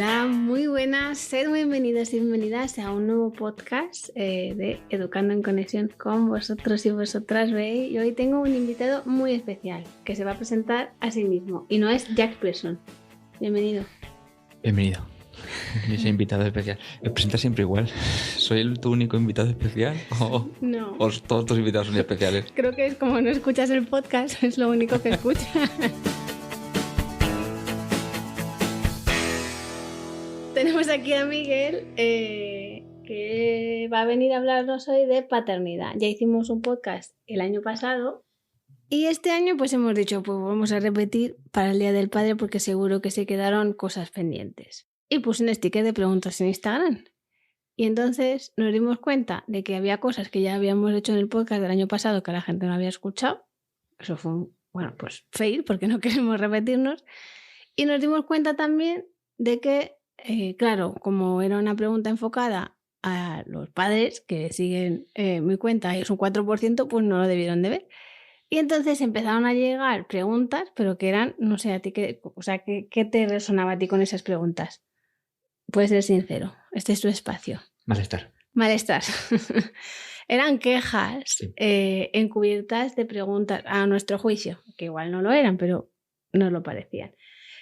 Hola, muy buenas, sed muy bienvenidos y bienvenidas a un nuevo podcast de Educando en Conexión con vosotros y vosotras, ¿veis? Y hoy tengo un invitado muy especial que se va a presentar a sí mismo y no es Jack Pearson. Bienvenido. Bienvenido. Yo soy invitado especial. ¿Me presentas siempre igual? ¿Soy tu único invitado especial? No. ¿O todos tus invitados son especiales? Creo que es como no escuchas el podcast, es lo único que escuchas. Tenemos aquí a Miguel, que va a venir a hablarnos hoy de paternidad. Ya hicimos un podcast el año pasado y este año pues hemos dicho, pues vamos a repetir para el Día del Padre porque seguro que se quedaron cosas pendientes. Y puse un sticker de preguntas en Instagram. Y entonces nos dimos cuenta de que había cosas que ya habíamos hecho en el podcast del año pasado que la gente no había escuchado. Eso fue un, fail porque no queremos repetirnos. Y nos dimos cuenta también de que claro, como era una pregunta enfocada a los padres que siguen mi cuenta y es un 4%, pues no lo debieron de ver. Y entonces empezaron a llegar preguntas, pero que eran, no sé, a ti ¿qué te resonaba a ti con esas preguntas? Puedes ser sincero, este es tu espacio. Malestar. Eran quejas Sí. encubiertas de preguntas a nuestro juicio, que igual no lo eran, pero nos lo parecían.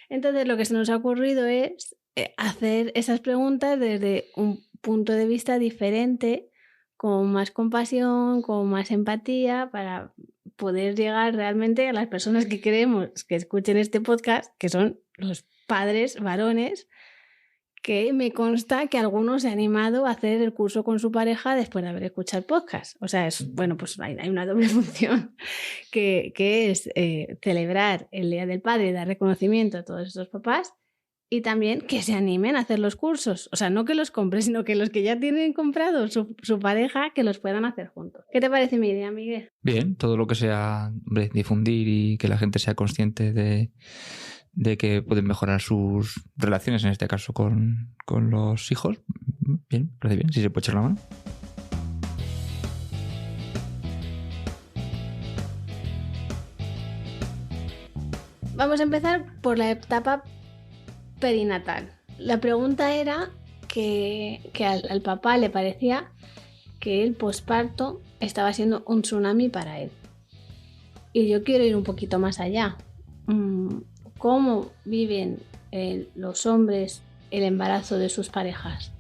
Entonces lo que se nos ha ocurrido es hacer esas preguntas desde un punto de vista diferente, con más compasión, con más empatía, para poder llegar realmente a las personas que queremos que escuchen este podcast, que son los padres varones, que me consta que algunos se han animado a hacer el curso con su pareja después de haber escuchado el podcast. O sea, pues hay una doble función que es celebrar el Día del Padre y dar reconocimiento a todos estos papás y también que se animen a hacer los cursos. O sea, no que los compren, sino que los que ya tienen comprado su pareja, que los puedan hacer juntos. ¿Qué te parece mi idea, Miguel? Bien, todo lo que sea, hombre, difundir y que la gente sea consciente de que pueden mejorar sus relaciones, en este caso con los hijos. Bien, parece bien, si se puede echar la mano. Vamos a empezar por la etapa perinatal. La pregunta era que al papá le parecía que el posparto estaba siendo un tsunami para él. Y yo quiero ir un poquito más allá. ¿Cómo viven los hombres el embarazo de sus parejas?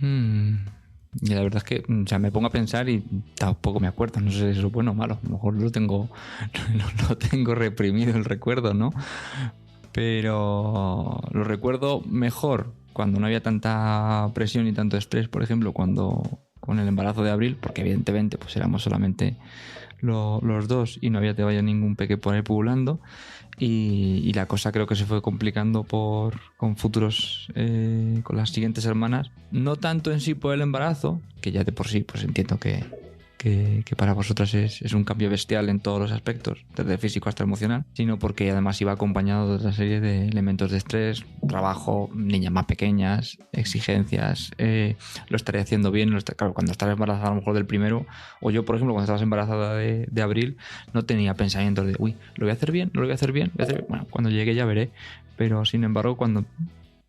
Y la verdad es que me pongo a pensar y tampoco me acuerdo, no sé si eso es bueno o malo, a lo mejor lo tengo reprimido el recuerdo, ¿no? Pero lo recuerdo mejor cuando no había tanta presión y tanto estrés, por ejemplo, con el embarazo de Abril, porque evidentemente pues éramos solamente los dos y no había todavía ningún peque por ahí pululando. Y la cosa creo que se fue complicando con futuros, con las siguientes hermanas. No tanto en sí por el embarazo, que ya de por sí pues entiendo que para vosotras es un cambio bestial en todos los aspectos, desde el físico hasta el emocional, sino porque además iba acompañado de otra serie de elementos de estrés, trabajo, niñas más pequeñas, exigencias, lo estaré haciendo bien. Claro, cuando estás embarazada a lo mejor del primero, o yo por ejemplo cuando estabas embarazada de Abril, no tenía pensamientos de, uy, ¿lo voy a hacer bien? ¿No lo voy a hacer bien? Bueno, cuando llegue ya veré, pero sin embargo cuando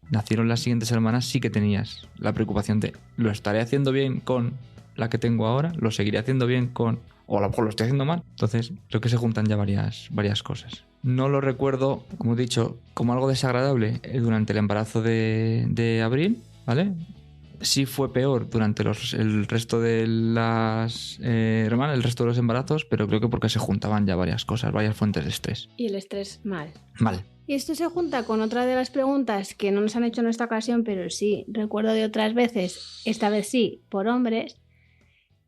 nacieron las siguientes hermanas sí que tenías la preocupación de, ¿lo estaré haciendo bien con la que tengo ahora? ¿Lo seguiré haciendo bien con...? O a lo mejor lo estoy haciendo mal. Entonces creo que se juntan ya varias cosas. No lo recuerdo, como he dicho, como algo desagradable durante el embarazo de Abril, ¿vale? Sí fue peor durante el resto de las hermanas, el resto de los embarazos, pero creo que porque se juntaban ya varias cosas, varias fuentes de estrés. Y el estrés mal. Mal. Y esto se junta con otra de las preguntas que no nos han hecho en esta ocasión, pero sí recuerdo de otras veces, esta vez sí, por hombres,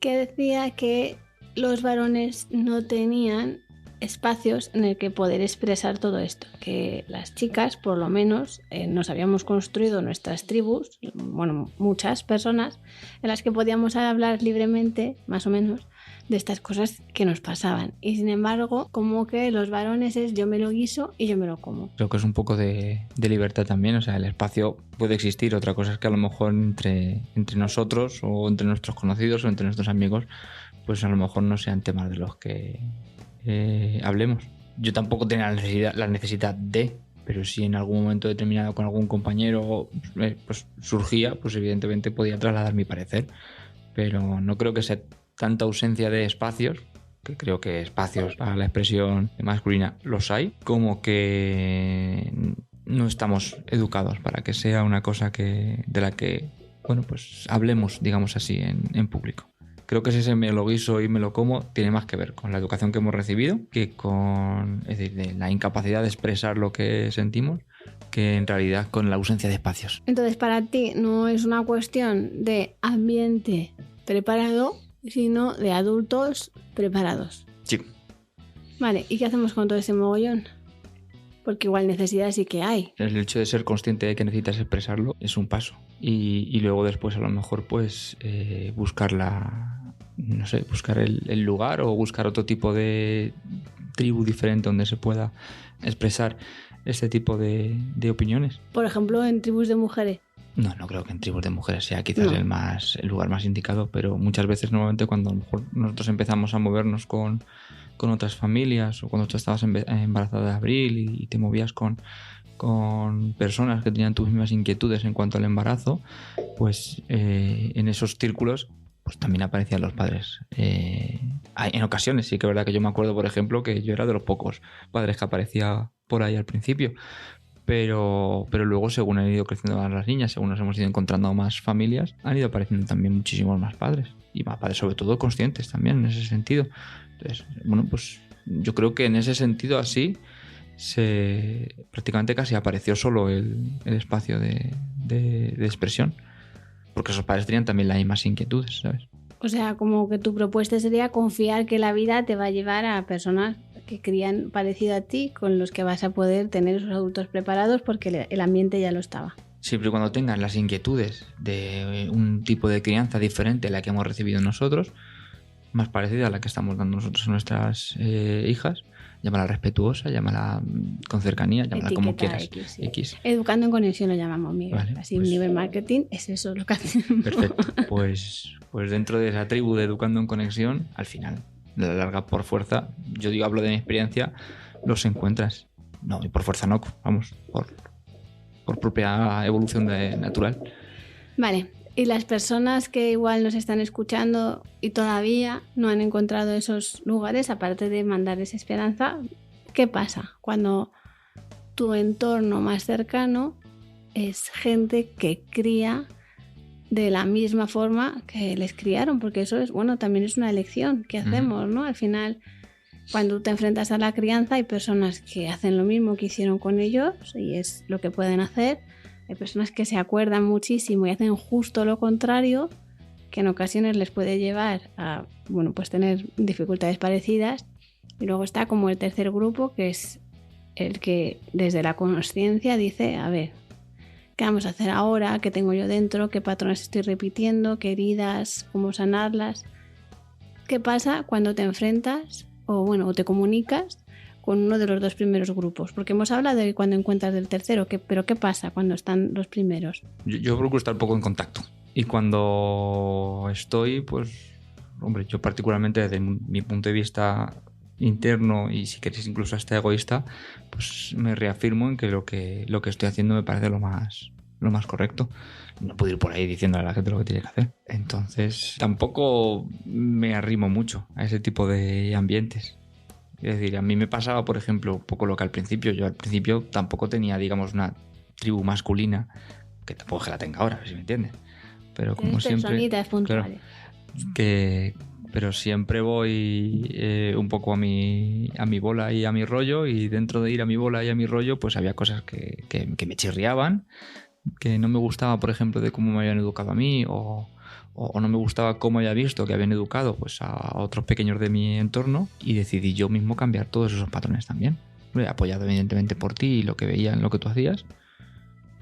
que decía que los varones no tenían espacios en el que poder expresar todo esto, que las chicas por lo menos nos habíamos construido nuestras tribus, bueno, muchas personas en las que podíamos hablar libremente, más o menos, de estas cosas que nos pasaban, y sin embargo como que los varones es yo me lo guiso y yo me lo como. Creo que es un poco de libertad también, o sea, el espacio puede existir, otra cosa es que a lo mejor entre nosotros o entre nuestros conocidos o entre nuestros amigos pues a lo mejor no sean temas de los que hablemos. Yo tampoco tenía la necesidad de pero si en algún momento determinado con algún compañero pues surgía, pues evidentemente podía trasladar mi parecer, pero no creo que sea tanta ausencia de espacios, que creo que espacios para la expresión masculina los hay, como que no estamos educados para que sea una cosa de la que, bueno, pues hablemos, digamos así, en público. Creo que si ese me lo guiso y me lo como tiene más que ver con la educación que hemos recibido que con, es decir, de la incapacidad de expresar lo que sentimos, que en realidad con la ausencia de espacios. Entonces, para ti no es una cuestión de ambiente preparado, sino de adultos preparados. Sí. Vale, ¿y qué hacemos con todo ese mogollón? Porque igual necesidad sí que hay. El hecho de ser consciente de que necesitas expresarlo es un paso. Y luego después a lo mejor pues buscar el lugar o buscar otro tipo de tribu diferente donde se pueda expresar este tipo de opiniones. Por ejemplo, en tribus de mujeres. No creo que en tribus de mujeres sea quizás el lugar más indicado, pero muchas veces normalmente cuando a lo mejor nosotros empezamos a movernos con otras familias o cuando tú estabas embarazada de Abril y te movías con personas que tenían tus mismas inquietudes en cuanto al embarazo, pues en esos círculos pues también aparecían los padres. En ocasiones sí que es verdad que yo me acuerdo, por ejemplo, que yo era de los pocos padres que aparecía por ahí al principio. Pero luego, según han ido creciendo más las niñas, según nos hemos ido encontrando más familias, han ido apareciendo también muchísimos más padres. Y más padres, sobre todo, conscientes también en ese sentido. Entonces, bueno, pues yo creo que en ese sentido así prácticamente casi apareció solo el espacio de expresión. Porque esos padres tenían también las mismas inquietudes, ¿sabes? O sea, como que tu propuesta sería confiar que la vida te va a llevar a personas que crían parecido a ti, con los que vas a poder tener esos adultos preparados porque el ambiente ya lo estaba. Siempre y cuando tengan las inquietudes de un tipo de crianza diferente a la que hemos recibido nosotros, más parecida a la que estamos dando nosotros a nuestras hijas, llámala respetuosa, llámala con cercanía, llámala como quieras. X. Educando en conexión lo llamamos, Miguel. Vale, así pues, nivel marketing es eso lo que hacemos. Perfecto. Pues dentro de esa tribu de Educando en Conexión, al final, de la larga por fuerza, hablo de mi experiencia, los encuentras. No, y por fuerza no, vamos, por propia evolución natural. Vale. Y las personas que igual nos están escuchando y todavía no han encontrado esos lugares, aparte de mandarles esperanza, ¿qué pasa cuando tu entorno más cercano es gente que cría de la misma forma que les criaron? Porque eso es, bueno, también es una elección que hacemos, ¿no? Al final, cuando te enfrentas a la crianza, hay personas que hacen lo mismo que hicieron con ellos y es lo que pueden hacer. Hay personas que se acuerdan muchísimo y hacen justo lo contrario, que en ocasiones les puede llevar a, bueno, pues tener dificultades parecidas. Y luego está como el tercer grupo, que es el que desde la consciencia dice, a ver, ¿qué vamos a hacer ahora? ¿Qué tengo yo dentro? ¿Qué patrones estoy repitiendo? ¿Qué heridas? ¿Cómo sanarlas? ¿Qué pasa cuando te enfrentas o te comunicas con uno de los dos primeros grupos? Porque hemos hablado de cuando encuentras del tercero, pero ¿qué pasa cuando están los primeros? Yo procuro estar poco en contacto. Y cuando estoy, pues, hombre, yo particularmente desde mi punto de vista interno y si queréis incluso hasta egoísta, pues me reafirmo en que lo que estoy haciendo me parece lo más correcto. No puedo ir por ahí diciéndole a la gente lo que tiene que hacer. Entonces, tampoco me arrimo mucho a ese tipo de ambientes. Es decir, a mí me pasaba, por ejemplo, un poco lo que al principio. Yo al principio tampoco tenía, digamos, una tribu masculina, que tampoco es que la tenga ahora, si me entiendes. Pero como siempre... Personitas puntuales. Claro, pero siempre voy un poco a mi bola y a mi rollo, y dentro de ir a mi bola y a mi rollo, pues había cosas que me chirriaban, que no me gustaba, por ejemplo, de cómo me habían educado a mí, o no me gustaba cómo había visto que habían educado pues a otros pequeños de mi entorno, y decidí yo mismo cambiar todos esos patrones también. Apoyado evidentemente por ti y lo que veía en lo que tú hacías,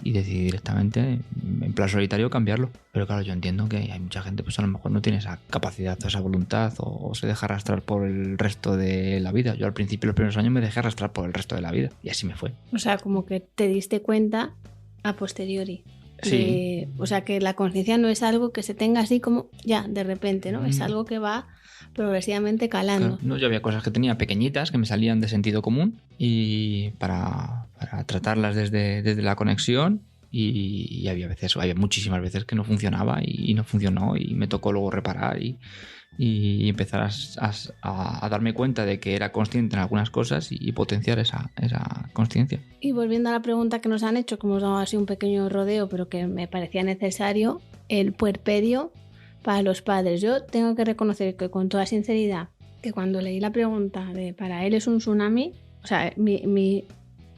y decidí directamente en plan solitario cambiarlo. Pero claro, yo entiendo que hay mucha gente pues a lo mejor no tiene esa capacidad o esa voluntad, o se deja arrastrar por el resto de la vida. Yo al principio, los primeros años, me dejé arrastrar por el resto de la vida y así me fue. O sea, como que te diste cuenta a posteriori. Sí. O sea, que la conciencia no es algo que se tenga así como ya, de repente, ¿no? Es algo que va progresivamente calando. Claro, no, yo había cosas que tenía pequeñitas que me salían de sentido común y para tratarlas desde la conexión y había muchísimas veces que no funcionaba y no funcionó y me tocó luego reparar y empezar a darme cuenta de que era consciente en algunas cosas y potenciar esa consciencia. Y volviendo a la pregunta que nos han hecho, que hemos dado así un pequeño rodeo, pero que me parecía necesario, el puerperio para los padres. Yo tengo que reconocer que con toda sinceridad, que cuando leí la pregunta de para él es un tsunami, o sea,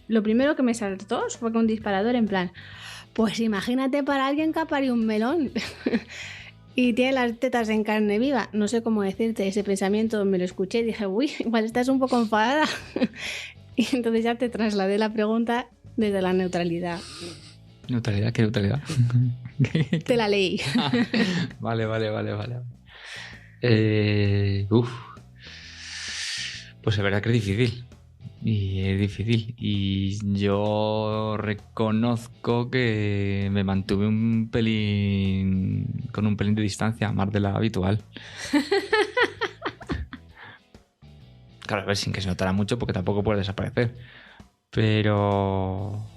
lo primero que me saltó fue con un disparador en plan, pues imagínate para alguien que ha parido un melón y tiene las tetas en carne viva. No sé cómo decirte, ese pensamiento me lo escuché y dije, uy, igual estás un poco enfadada. Y entonces ya te trasladé la pregunta desde la neutralidad. ¿Neutralidad? ¿Qué neutralidad? Te la leí. Vale. Pues es verdad que es difícil. Y yo reconozco que me mantuve con un pelín de distancia, más de la habitual. Claro, a ver, sin que se notara mucho, porque tampoco puede desaparecer. Pero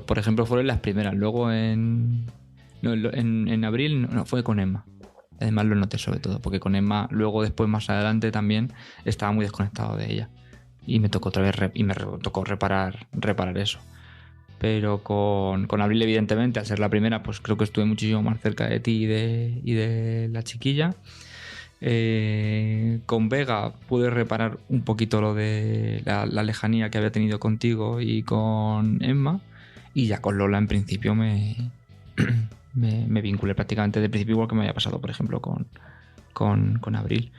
por ejemplo, fueron las primeras. Luego en abril no fue con Emma. Además lo noté sobre todo, porque con Emma luego después más adelante también estaba muy desconectado de ella. Y me tocó otra vez tocó reparar eso. Pero con Abril, evidentemente, al ser la primera, pues creo que estuve muchísimo más cerca de ti y de la chiquilla. Con Vega pude reparar un poquito lo de la lejanía que había tenido contigo y con Emma. Y ya con Lola, en principio, me vinculé prácticamente de principio, igual que me había pasado, por ejemplo, con Abril.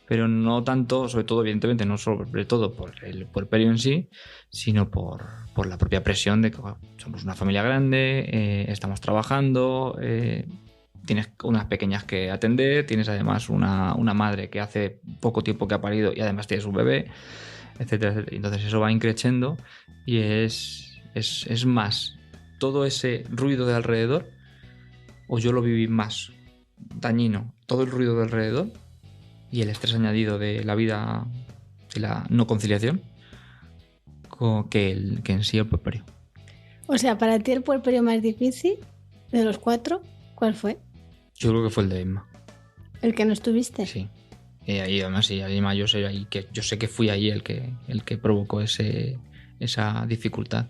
Pero no tanto, sobre todo, evidentemente, no sobre todo por el puerperio en sí, sino por la propia presión de que somos una familia grande, estamos trabajando, tienes unas pequeñas que atender, tienes además una madre que hace poco tiempo que ha parido y además tienes un bebé, etcétera, etcétera. Entonces eso va increciendo y es más todo ese ruido de alrededor, o yo lo viví más dañino, todo el ruido de alrededor y el estrés añadido de la vida y la no conciliación que en sí el puerperio. O sea, para ti el puerperio más difícil de los 4, ¿cuál fue? Yo creo que fue el de Emma. ¿El que no estuviste? Sí. Ahí además yo sé que fui ahí el que provocó esa dificultad.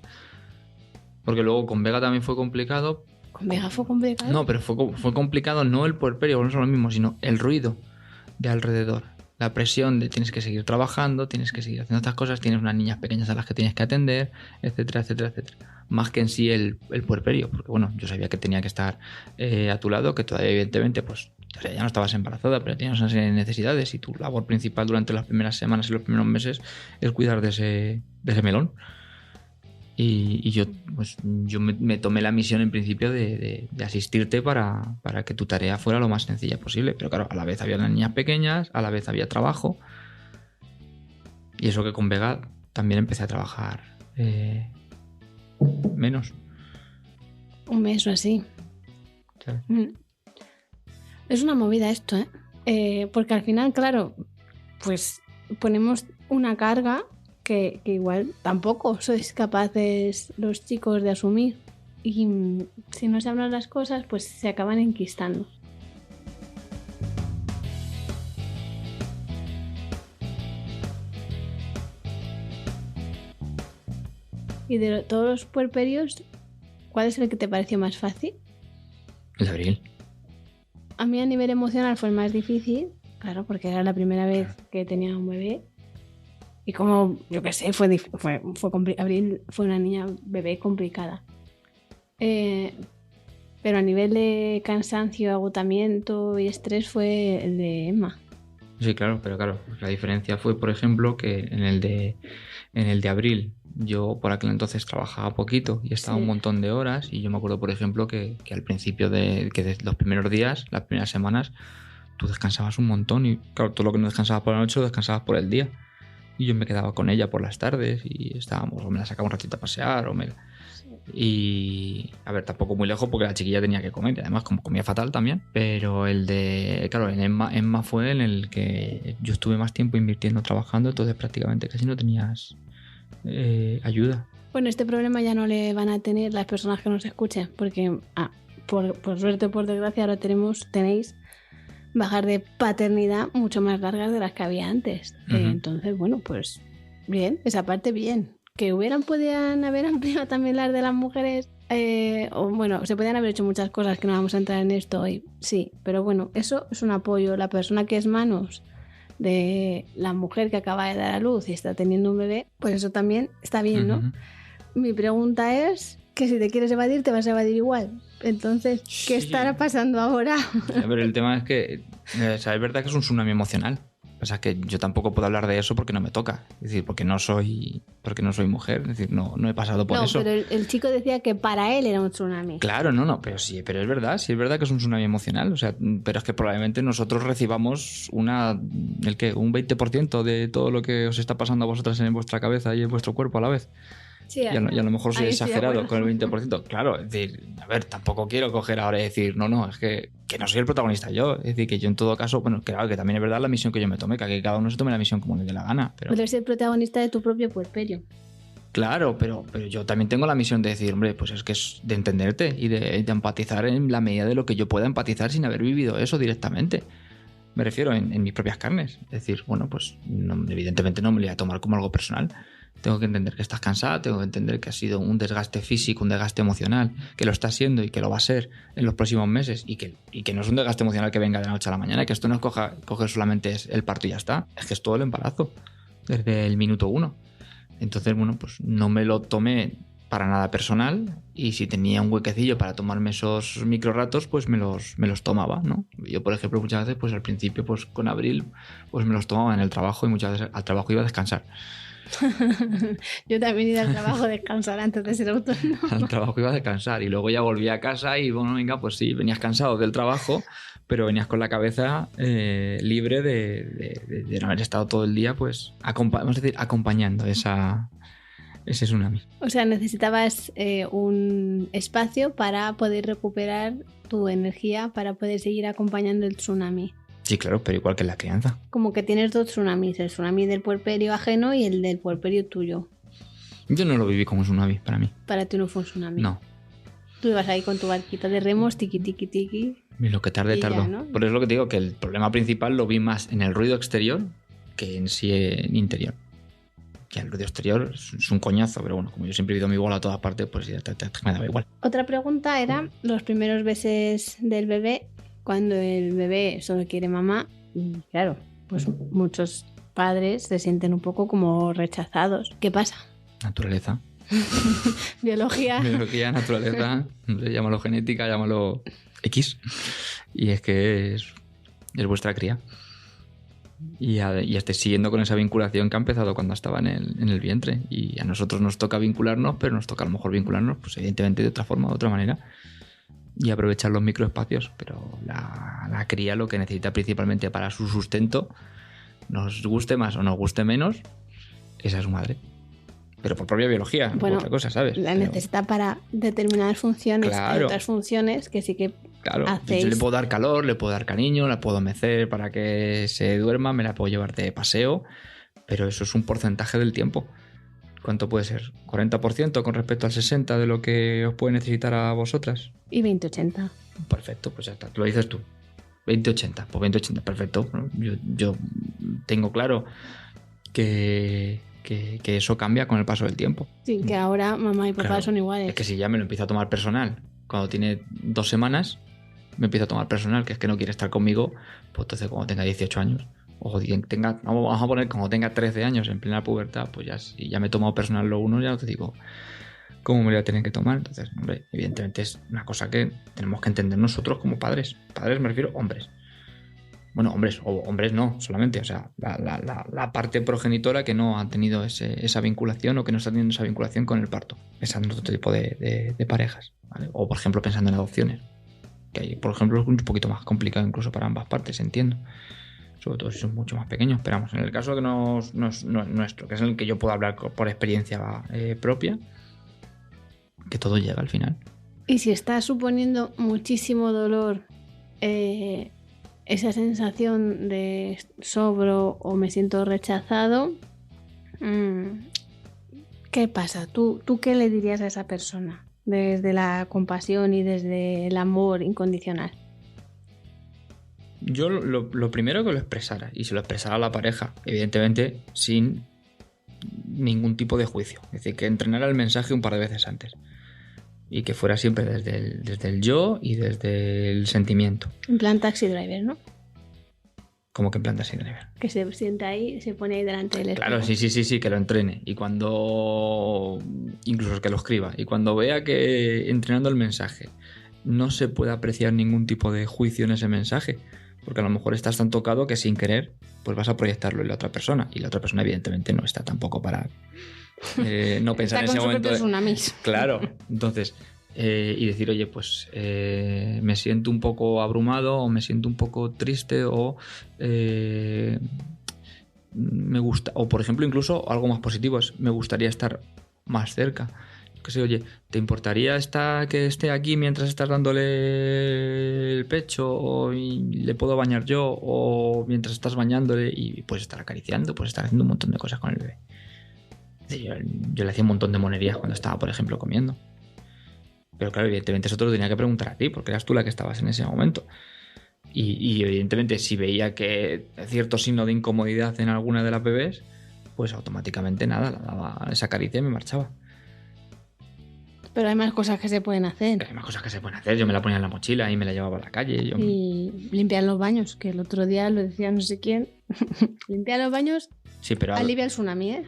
Porque luego con Vega también fue complicado. ¿Con Vega fue complicado? No, pero fue complicado no el puerperio, no es lo mismo, sino el ruido de alrededor. La presión de tienes que seguir trabajando, tienes que seguir haciendo estas cosas, tienes unas niñas pequeñas a las que tienes que atender, etcétera, etcétera, etcétera. Más que en sí el puerperio, porque bueno, yo sabía que tenía que estar a tu lado, que todavía evidentemente pues ya no estabas embarazada, pero tenías una serie de necesidades y tu labor principal durante las primeras semanas y los primeros meses es cuidar de ese melón. Y yo me tomé la misión en principio de asistirte para que tu tarea fuera lo más sencilla posible. Pero claro, a la vez había las niñas pequeñas, a la vez había trabajo. Y eso que con Vega también empecé a trabajar menos. Un mes o así. Claro. Es una movida esto, ¿eh? Porque al final, claro, pues ponemos una carga que igual tampoco sois capaces los chicos de asumir. Y si no se hablan las cosas, pues se acaban enquistando. Y de todos los puerperios, ¿cuál es el que te pareció más fácil? El de Abril. A mí a nivel emocional fue el más difícil, claro, porque era la primera vez que tenía un bebé. Y como, yo qué sé, Abril fue una niña bebé complicada. Pero a nivel de cansancio, agotamiento y estrés fue el de Emma. Sí, claro, pero claro, la diferencia fue, por ejemplo, que en el de Abril yo por aquel entonces trabajaba poquito y estaba un montón de horas y yo me acuerdo, por ejemplo, que al principio de los primeros días, las primeras semanas, tú descansabas un montón y claro, todo lo que no descansabas por la noche lo descansabas por el día. y yo me quedaba con ella por las tardes y estábamos, o me la sacaba un ratito a pasear, y a ver, tampoco muy lejos porque la chiquilla tenía que comer y además como comía fatal también, pero claro, en Emma fue en el que yo estuve más tiempo invirtiendo, trabajando, entonces prácticamente casi no tenías ayuda. Bueno, este problema ya no le van a tener las personas que nos escuchen, porque por suerte o por desgracia ahora tenéis bajas de paternidad mucho más largas de las que había antes. Entonces, bueno, pues bien, esa parte bien. Que podían haber ampliado también las de las mujeres, o bueno, se podían haber hecho muchas cosas que no vamos a entrar en esto hoy, sí, pero bueno, eso es un apoyo. La persona que es manos de la mujer que acaba de dar a luz y está teniendo un bebé, pues eso también está bien, ¿no? Mi pregunta es que si te quieres evadir, te vas a evadir igual. Entonces, ¿qué estará pasando ahora? Pero el tema es que, o sea, es verdad que es un tsunami emocional. O sea, que yo tampoco puedo hablar de eso porque no me toca. Es decir, porque no soy mujer. Es decir, no he pasado por eso. No, pero el chico decía que para él era un tsunami. Claro, no, pero sí, pero es verdad que es un tsunami emocional. O sea, pero es que probablemente nosotros recibamos un 20% de todo lo que os está pasando a vosotras en vuestra cabeza y en vuestro cuerpo a la vez. Sí, y a lo mejor soy exagerado con el 20%. Claro, es decir, a ver, tampoco quiero coger ahora y decir, no, es que no soy el protagonista yo. Es decir, que yo en todo caso, bueno, claro, que también es verdad la misión que yo me tomé, que cada uno se tome la misión como le dé la gana. Pero... Puedes ser protagonista de tu propio puerperio. Claro, pero yo también tengo la misión de decir, hombre, pues es que es de entenderte y de empatizar en la medida de lo que yo pueda empatizar sin haber vivido eso directamente. Me refiero en mis propias carnes. Es decir, bueno, pues evidentemente no me lo voy a tomar como algo personal. Tengo que entender que estás cansada, tengo que entender que ha sido un desgaste físico, un desgaste emocional, que lo está siendo y que lo va a ser en los próximos meses y que no es un desgaste emocional que venga de la noche a la mañana, que esto no es coger solamente es el parto y ya está, es que es todo el embarazo, desde el minuto 1. Entonces, bueno, pues no me lo tomé para nada personal y si tenía un huequecillo para tomarme esos micro ratos, pues me los tomaba, ¿no? Yo, por ejemplo, muchas veces, pues al principio, pues con Abril, pues me los tomaba en el trabajo y muchas veces al trabajo iba a descansar. Yo también iba al trabajo a descansar antes de ser autónomo. Al trabajo iba a descansar y luego ya volvía a casa y bueno, venga, pues sí, venías cansado del trabajo, pero venías con la cabeza libre de no haber estado todo el día, pues, vamos a decir, acompañando ese tsunami. O sea, necesitabas un espacio para poder recuperar tu energía, para poder seguir acompañando el tsunami. Sí, claro, pero igual que en la crianza. Como que tienes dos tsunamis, el tsunami del puerperio ajeno y el del puerperio tuyo. Yo no lo viví como un tsunami para mí. Para ti no fue un tsunami. No. Tú ibas ahí con tu barquita de remos, tiqui, tiqui, tiqui. Y lo que tardó. Ya, ¿no? Por eso es lo que te digo, que el problema principal lo vi más en el ruido exterior que en sí en interior. Que el ruido exterior es un coñazo, pero bueno, como yo siempre he ido mi bola a todas partes, pues ya me daba igual. Otra pregunta era los primeros meses del bebé, cuando el bebé solo quiere mamá, y claro, pues muchos padres se sienten un poco como rechazados. ¿Qué pasa? Naturaleza. Biología. Biología, naturaleza, llámalo genética, llámalo X. Y es que es vuestra cría. Y estés siguiendo con esa vinculación que ha empezado cuando estaba en el vientre. Y a nosotros nos toca vincularnos, pero nos toca a lo mejor vincularnos, pues evidentemente de otra forma, de otra manera. Y aprovechar los microespacios. Pero la cría lo que necesita principalmente para su sustento, nos guste más o nos guste menos, esa es su madre. Pero por propia biología, bueno, otra cosa, ¿sabes? La necesita para determinadas funciones. Claro. Hay otras funciones que sí que hacéis. Yo le puedo dar calor, le puedo dar cariño, la puedo mecer para que se duerma, me la puedo llevar de paseo, pero eso es un porcentaje del tiempo. ¿Cuánto puede ser? ¿40% con respecto al 60% de lo que os puede necesitar a vosotras? Y 20-80. Perfecto, pues ya está, lo dices tú. 20-80, pues 20-80, perfecto. Yo tengo claro que eso cambia con el paso del tiempo. Sí, que ahora mamá y papá son iguales. Es que si ya me lo empiezo a tomar personal, cuando tiene 2 semanas, me empiezo a tomar personal, que es que no quiere estar conmigo, pues entonces cuando tenga 18 años, o vamos a poner cuando tenga 13 años en plena pubertad, pues ya si ya me he tomado personal lo uno, ya no te digo cómo me lo voy a tener que tomar. Entonces, hombre, evidentemente es una cosa que tenemos que entender nosotros como padres. Padres me refiero a hombres. Bueno, hombres, o hombres no, solamente, o sea, la parte progenitora que no ha tenido esa vinculación o que no está teniendo esa vinculación con el parto. Ese es otro tipo de parejas, ¿vale? O, por ejemplo, pensando en adopciones, que ahí, por ejemplo, es un poquito más complicado incluso para ambas partes, entiendo. sobre todo si son mucho más pequeños. Pero vamos, en el caso que no es nuestro, que es en el que yo puedo hablar por experiencia propia, que todo llega al final. Y si está suponiendo muchísimo dolor, esa sensación de sobro o me siento rechazado, ¿qué pasa? ¿Tú qué le dirías a esa persona desde la compasión y desde el amor incondicional? Yo lo primero que lo expresara, y se lo expresara a la pareja, evidentemente sin ningún tipo de juicio. Es decir, que entrenara el mensaje un par de veces antes. Y que fuera siempre desde el yo y desde el sentimiento. En plan Taxi Driver, ¿no? Como que en plan Taxi Driver. Que se sienta ahí, se pone ahí delante del espejo. Claro, sí, que lo entrene. Y cuando... Incluso que lo escriba. Y cuando vea que entrenando el mensaje no se puede apreciar ningún tipo de juicio en ese mensaje, porque a lo mejor estás tan tocado que sin querer pues vas a proyectarlo en la otra persona. Y la otra persona evidentemente no está tampoco para... no pensar en ese momento. Claro, entonces, y decir, oye, pues me siento un poco abrumado, o me siento un poco triste, o me gusta, o por ejemplo, incluso algo más positivo es me gustaría estar más cerca. Que sé, oye, ¿te importaría que esté aquí mientras estás dándole el pecho? Y le puedo bañar yo, o mientras estás bañándole y puedes estar acariciando, puedes estar haciendo un montón de cosas con el bebé. Yo le hacía un montón de monerías cuando estaba, por ejemplo, comiendo. Pero claro, evidentemente eso te lo tenía que preguntar a ti, porque eras tú la que estabas en ese momento. Y evidentemente si veía que cierto signo de incomodidad en alguna de las bebés, pues automáticamente nada, la daba esa caricia y me marchaba. Pero hay más cosas que se pueden hacer. Hay más cosas que se pueden hacer. Yo me la ponía en la mochila y me la llevaba a la calle. Y limpiar los baños, que el otro día lo decía no sé quién. Limpiar los baños sí, pero... alivia el tsunami, ¿eh?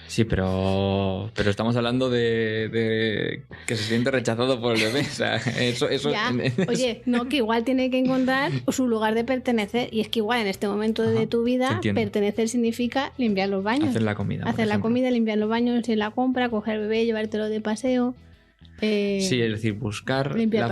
Sí, pero estamos hablando de que se siente rechazado por el bebé. O sea, eso... Ya. Oye, no, que igual tiene que encontrar su lugar de pertenecer. Y es que igual en este momento de tu vida, pertenecer significa limpiar los baños. Hacer la comida. Hacer la comida, limpiar los baños, ir a la compra, coger el bebé, llevártelo de paseo. Sí, es decir, buscar la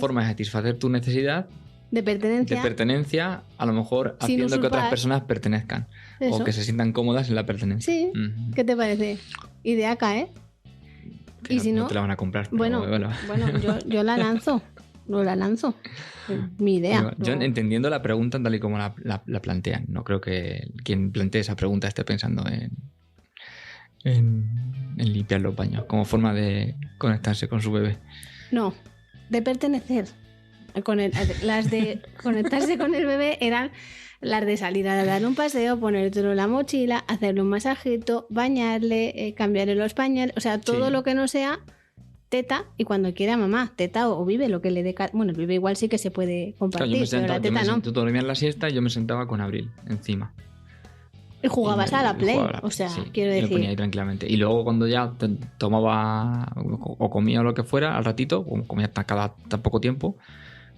forma de satisfacer tu necesidad de pertenencia, a lo mejor haciendo que otras personas pertenezcan. Eso. O que se sientan cómodas en la pertenencia. Sí, ¿qué te parece? Ideaca, ¿eh? Que y si no te la van a comprar. Bueno, yo la lanzo. La lanzo. Mi idea. Yo entendiendo la pregunta tal y como la plantean, no creo que quien plantee esa pregunta esté pensando en limpiar los baños como forma de conectarse con su bebé. No, de pertenecer. Las de conectarse con el bebé eran las de salir a dar un paseo, ponértelo en la mochila, hacerle un masajito, bañarle, cambiarle los pañales, o sea, todo lo que no sea teta, y cuando quiera mamá, teta o vive, lo que le dé... Bueno, el bebé igual sí que se puede compartir, pero la teta no. Tú dormías la siesta y yo me sentaba con Abril encima. Y jugabas a la Play, o sea, quiero decir... Me ponía ahí tranquilamente. Y luego cuando ya tomaba o comía o lo que fuera, al ratito, o comía cada tan poco tiempo,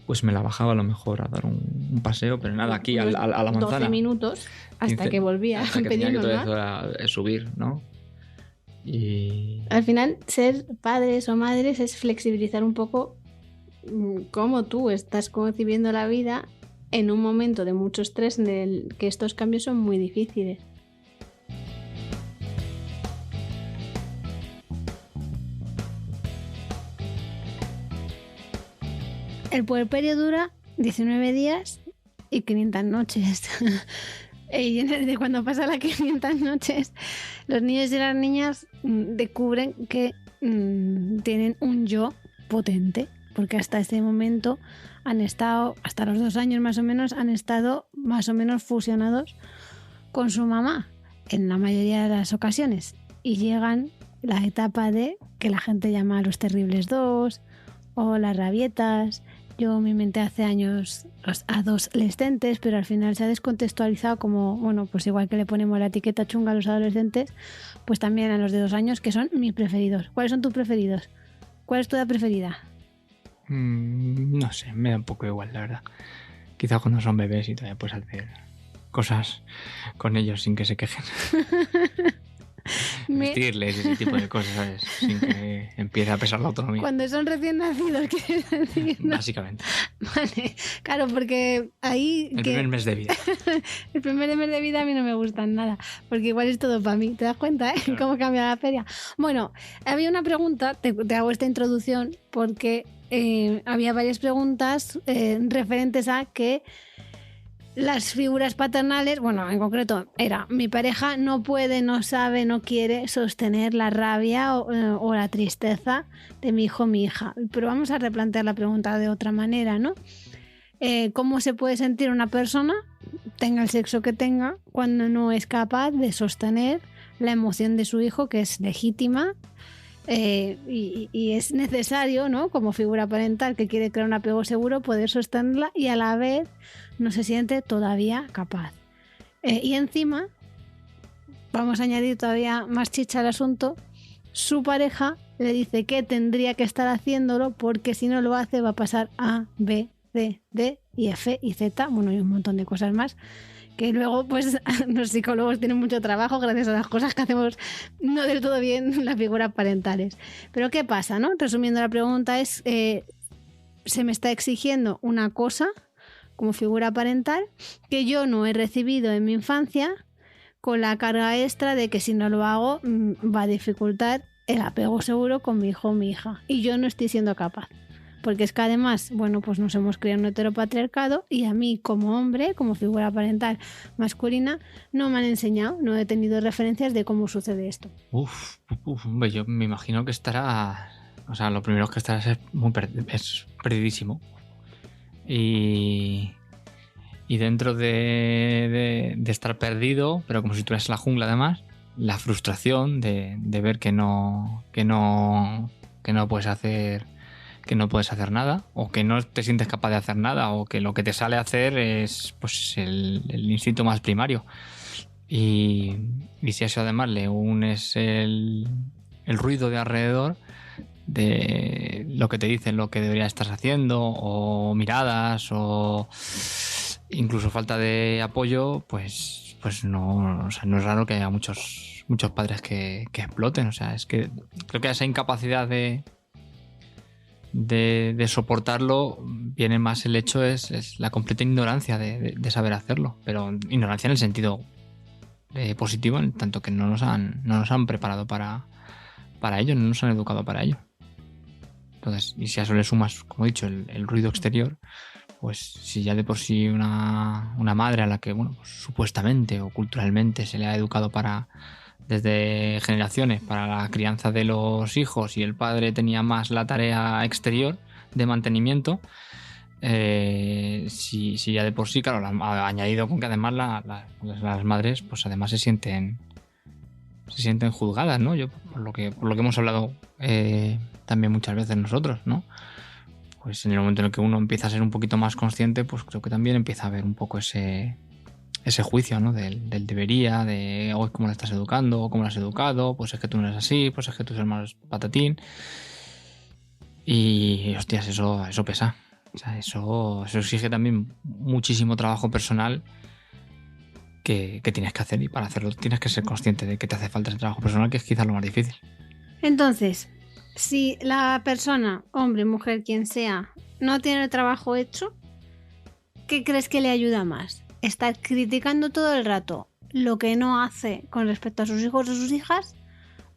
pues me la bajaba a lo mejor a dar un paseo, pero nada, aquí a la manzana. 12 minutos hasta que volvía. Hasta que tenía que subir, ¿no? Y... Al final, ser padres o madres es flexibilizar un poco cómo tú estás concibiendo la vida en un momento de mucho estrés en el que estos cambios son muy difíciles. El puerperio dura 19 días y 500 noches. Y de cuando pasa las 500 noches, los niños y las niñas descubren que tienen un yo potente, porque hasta ese momento han estado, hasta los 2 años más o menos, han estado más o menos fusionados con su mamá en la mayoría de las ocasiones. Y llegan la etapa de que la gente llama a los terribles 2 o las rabietas. Yo me inventé hace años los adolescentes, pero al final se ha descontextualizado como, bueno, pues igual que le ponemos la etiqueta chunga a los adolescentes, pues también a los de 2 años, que son mis preferidos. ¿Cuáles son tus preferidos? ¿Cuál es tu edad preferida? No sé, me da un poco igual, la verdad. Quizás cuando son bebés y todavía puedes hacer cosas con ellos sin que se quejen. vestirles y ese tipo de cosas, ¿sabes? Sin que empiece a pesar la autonomía. Cuando son recién nacidos, ¿quieres decir? ¿No? Básicamente. Vale, claro, porque ahí... El primer mes de vida. El primer mes de vida a mí no me gustan nada, porque igual es todo para mí, ¿te das cuenta, Claro. cómo cambia la feria? Bueno, había una pregunta, te hago esta introducción, porque había varias preguntas referentes a que las figuras paternales, bueno, en concreto era, mi pareja no puede, no sabe, no quiere sostener la rabia o la tristeza de mi hijo o mi hija. Pero vamos a replantear la pregunta de otra manera, ¿no? ¿Cómo se puede sentir una persona, tenga el sexo que tenga, cuando no es capaz de sostener la emoción de su hijo, que es legítima? Y es necesario, ¿no? Como figura parental que quiere crear un apego seguro, poder sostenerla y a la vez no se siente todavía capaz. Y encima, vamos a añadir todavía más chicha al asunto, su pareja le dice que tendría que estar haciéndolo porque si no lo hace va a pasar A, B, C, D y F y Z, bueno, y un montón de cosas más, que luego pues los psicólogos tienen mucho trabajo gracias a las cosas que hacemos no del todo bien las figuras parentales. Pero ¿qué pasa, no? Resumiendo la pregunta es, se me está exigiendo una cosa como figura parental que yo no he recibido en mi infancia, con la carga extra de que si no lo hago va a dificultar el apego seguro con mi hijo o mi hija, y yo no estoy siendo capaz. Porque es que además, bueno, pues nos hemos criado en un heteropatriarcado y a mí como hombre, como figura parental masculina, no me han enseñado, no he tenido referencias de cómo sucede esto. Hombre, yo me imagino que estará... O sea, lo primero que estarás es perdidísimo. Y dentro de estar perdido, pero como si estuvieras en la jungla además, la frustración de ver que no puedes hacer... que no puedes hacer nada, o que no te sientes capaz de hacer nada, o que lo que te sale a hacer es pues el instinto más primario. Y si a eso además le unes el ruido de alrededor, de lo que te dicen, lo que deberías estar haciendo, o miradas, o incluso falta de apoyo, pues no, o sea, no es raro que haya muchos padres que exploten. O sea, es que creo que esa incapacidad de soportarlo viene más el hecho es la completa ignorancia de saber hacerlo, pero ignorancia en el sentido positivo, en tanto que no nos han preparado para ello, no nos han educado para ello. Entonces, y si a eso le sumas, como he dicho, el ruido exterior, pues si ya de por sí una madre a la que, bueno, pues, supuestamente o culturalmente se le ha educado desde generaciones para la crianza de los hijos, y el padre tenía más la tarea exterior de mantenimiento, si ya de por sí, claro, ha añadido con que además las madres pues además se sienten juzgadas, ¿no? Yo por lo que hemos hablado también muchas veces nosotros, ¿no? Pues en el momento en el que uno empieza a ser un poquito más consciente, pues creo que también empieza a haber un poco ese juicio, ¿no? Del debería, de hoy cómo le estás educando, cómo lo has educado, pues es que tú no eres así, pues es que tú eres más patatín. Y hostias, eso pesa. O sea, eso exige también muchísimo trabajo personal que tienes que hacer, y para hacerlo tienes que ser consciente de que te hace falta ese trabajo personal, que es quizás lo más difícil. Entonces, si la persona, hombre, mujer, quien sea, no tiene el trabajo hecho, ¿qué crees que le ayuda más? ¿Estar criticando todo el rato lo que no hace con respecto a sus hijos o sus hijas?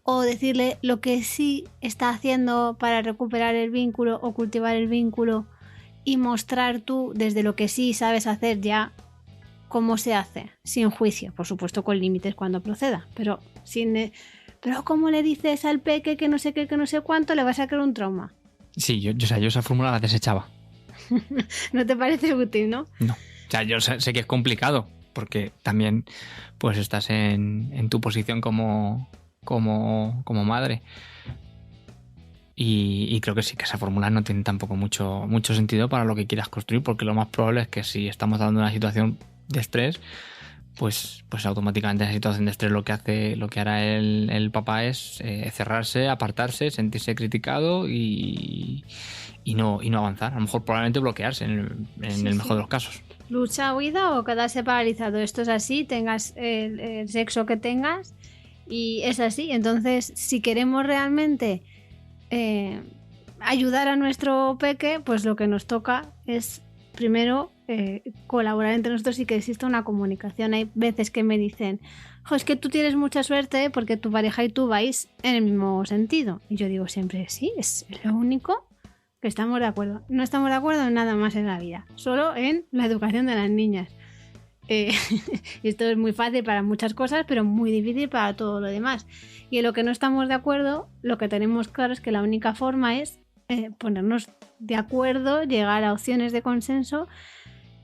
¿O decirle lo que sí está haciendo para recuperar el vínculo o cultivar el vínculo, y mostrar tú desde lo que sí sabes hacer ya cómo se hace? Sin juicio, por supuesto, con límites cuando proceda, pero pero ¿cómo le dices al peque que no sé qué, que no sé cuánto? Le vas a crear un trauma. Sí, yo esa fórmula la desechaba. ¿No te parece útil, no? No. O sea, yo sé que es complicado, porque también pues estás en tu posición como madre. Y creo que sí, que esa fórmula no tiene tampoco mucho sentido para lo que quieras construir, porque lo más probable es que si estamos dando una situación de estrés, pues automáticamente en esa situación de estrés lo que hará el papá es cerrarse, apartarse, sentirse criticado y no avanzar. A lo mejor probablemente bloquearse en el mejor de los casos. Lucha, huida o quedarse paralizado. Esto es así, tengas el sexo que tengas, Y es así. Entonces, si queremos realmente ayudar a nuestro peque, pues lo que nos toca es primero colaborar entre nosotros y que exista una comunicación. Hay veces que me dicen, jo, es que tú tienes mucha suerte porque tu pareja y tú vais en el mismo sentido. Y yo digo siempre, sí, es lo único que estamos de acuerdo. No estamos de acuerdo en nada más en la vida, solo en la educación de las niñas. Esto es muy fácil para muchas cosas, pero muy difícil para todo lo demás. Y en lo que no estamos de acuerdo, lo que tenemos claro es que la única forma es ponernos de acuerdo, llegar a opciones de consenso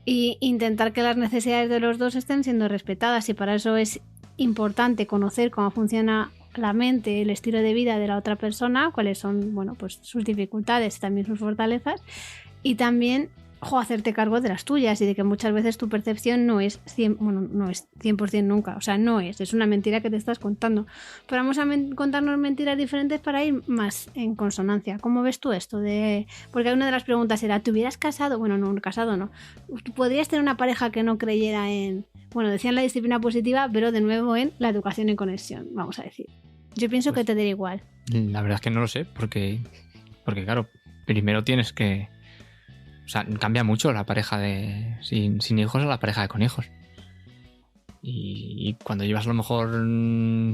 e intentar que las necesidades de los dos estén siendo respetadas. Y para eso es importante conocer cómo funciona la mente, el estilo de vida de la otra persona, cuáles son, bueno, pues sus dificultades, también sus fortalezas, y también hacerte cargo de las tuyas y de que muchas veces tu percepción no es 100% nunca, o sea, no es una mentira que te estás contando. Pero vamos a contarnos mentiras diferentes para ir más en consonancia. ¿Cómo ves tú esto? Porque una de las preguntas era, ¿te hubieras casado? Bueno, no, casado no. ¿Tú podrías tener una pareja que no creyera en, bueno, decían la disciplina positiva, pero de nuevo en la educación y conexión, vamos a decir? Yo pienso que te daría igual. La verdad es que no lo sé, porque claro, primero tienes que... O sea, cambia mucho la pareja sin hijos a la pareja con hijos. Y cuando llevas a lo mejor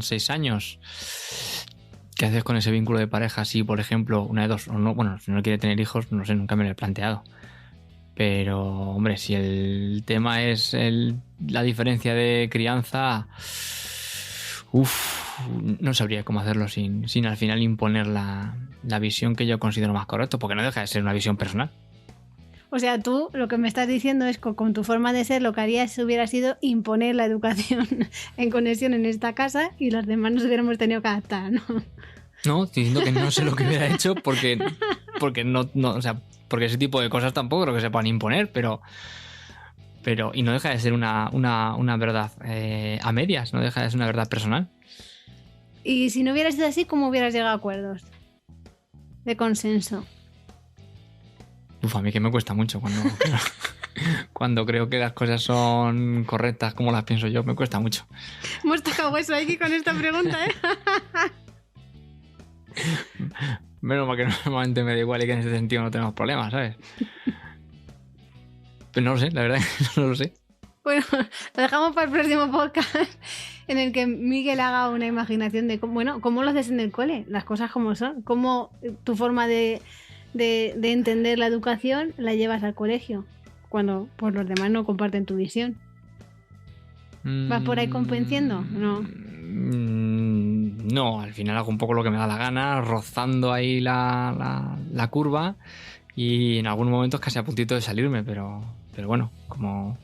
6 años, ¿qué haces con ese vínculo de pareja? Si, por ejemplo, una de dos, o no, bueno, si no quiere tener hijos, no sé, nunca me lo he planteado. Pero, hombre, si el tema es la diferencia de crianza, no sabría cómo hacerlo sin al final imponer la visión que yo considero más correcta, porque no deja de ser una visión personal. O sea, tú lo que me estás diciendo es que con tu forma de ser lo que harías hubiera sido imponer la educación en conexión en esta casa y los demás nos hubiéramos tenido que adaptar, ¿no? No, diciendo que no sé lo que hubiera hecho porque no, o sea, porque ese tipo de cosas tampoco creo que se puedan imponer, pero y no deja de ser una verdad a medias, no deja de ser una verdad personal. Y si no hubieras sido así, ¿cómo hubieras llegado a acuerdos de consenso? A mí que me cuesta mucho cuando creo que las cosas son correctas como las pienso yo, me cuesta mucho. Hemos tocado hueso aquí con esta pregunta, ¿eh? Menos mal que normalmente me da igual y que en ese sentido no tenemos problemas, ¿sabes? Pero no lo sé, la verdad es que no lo sé. Bueno, lo dejamos para el próximo podcast en el que Miguel haga una imaginación de cómo lo haces en el cole, las cosas como son, cómo tu forma de entender la educación la llevas al colegio cuando pues los demás no comparten tu visión. ¿Vas por ahí convenciendo? No, al final hago un poco lo que me da la gana, rozando ahí la curva y en algunos momentos casi a puntito de salirme, pero bueno, como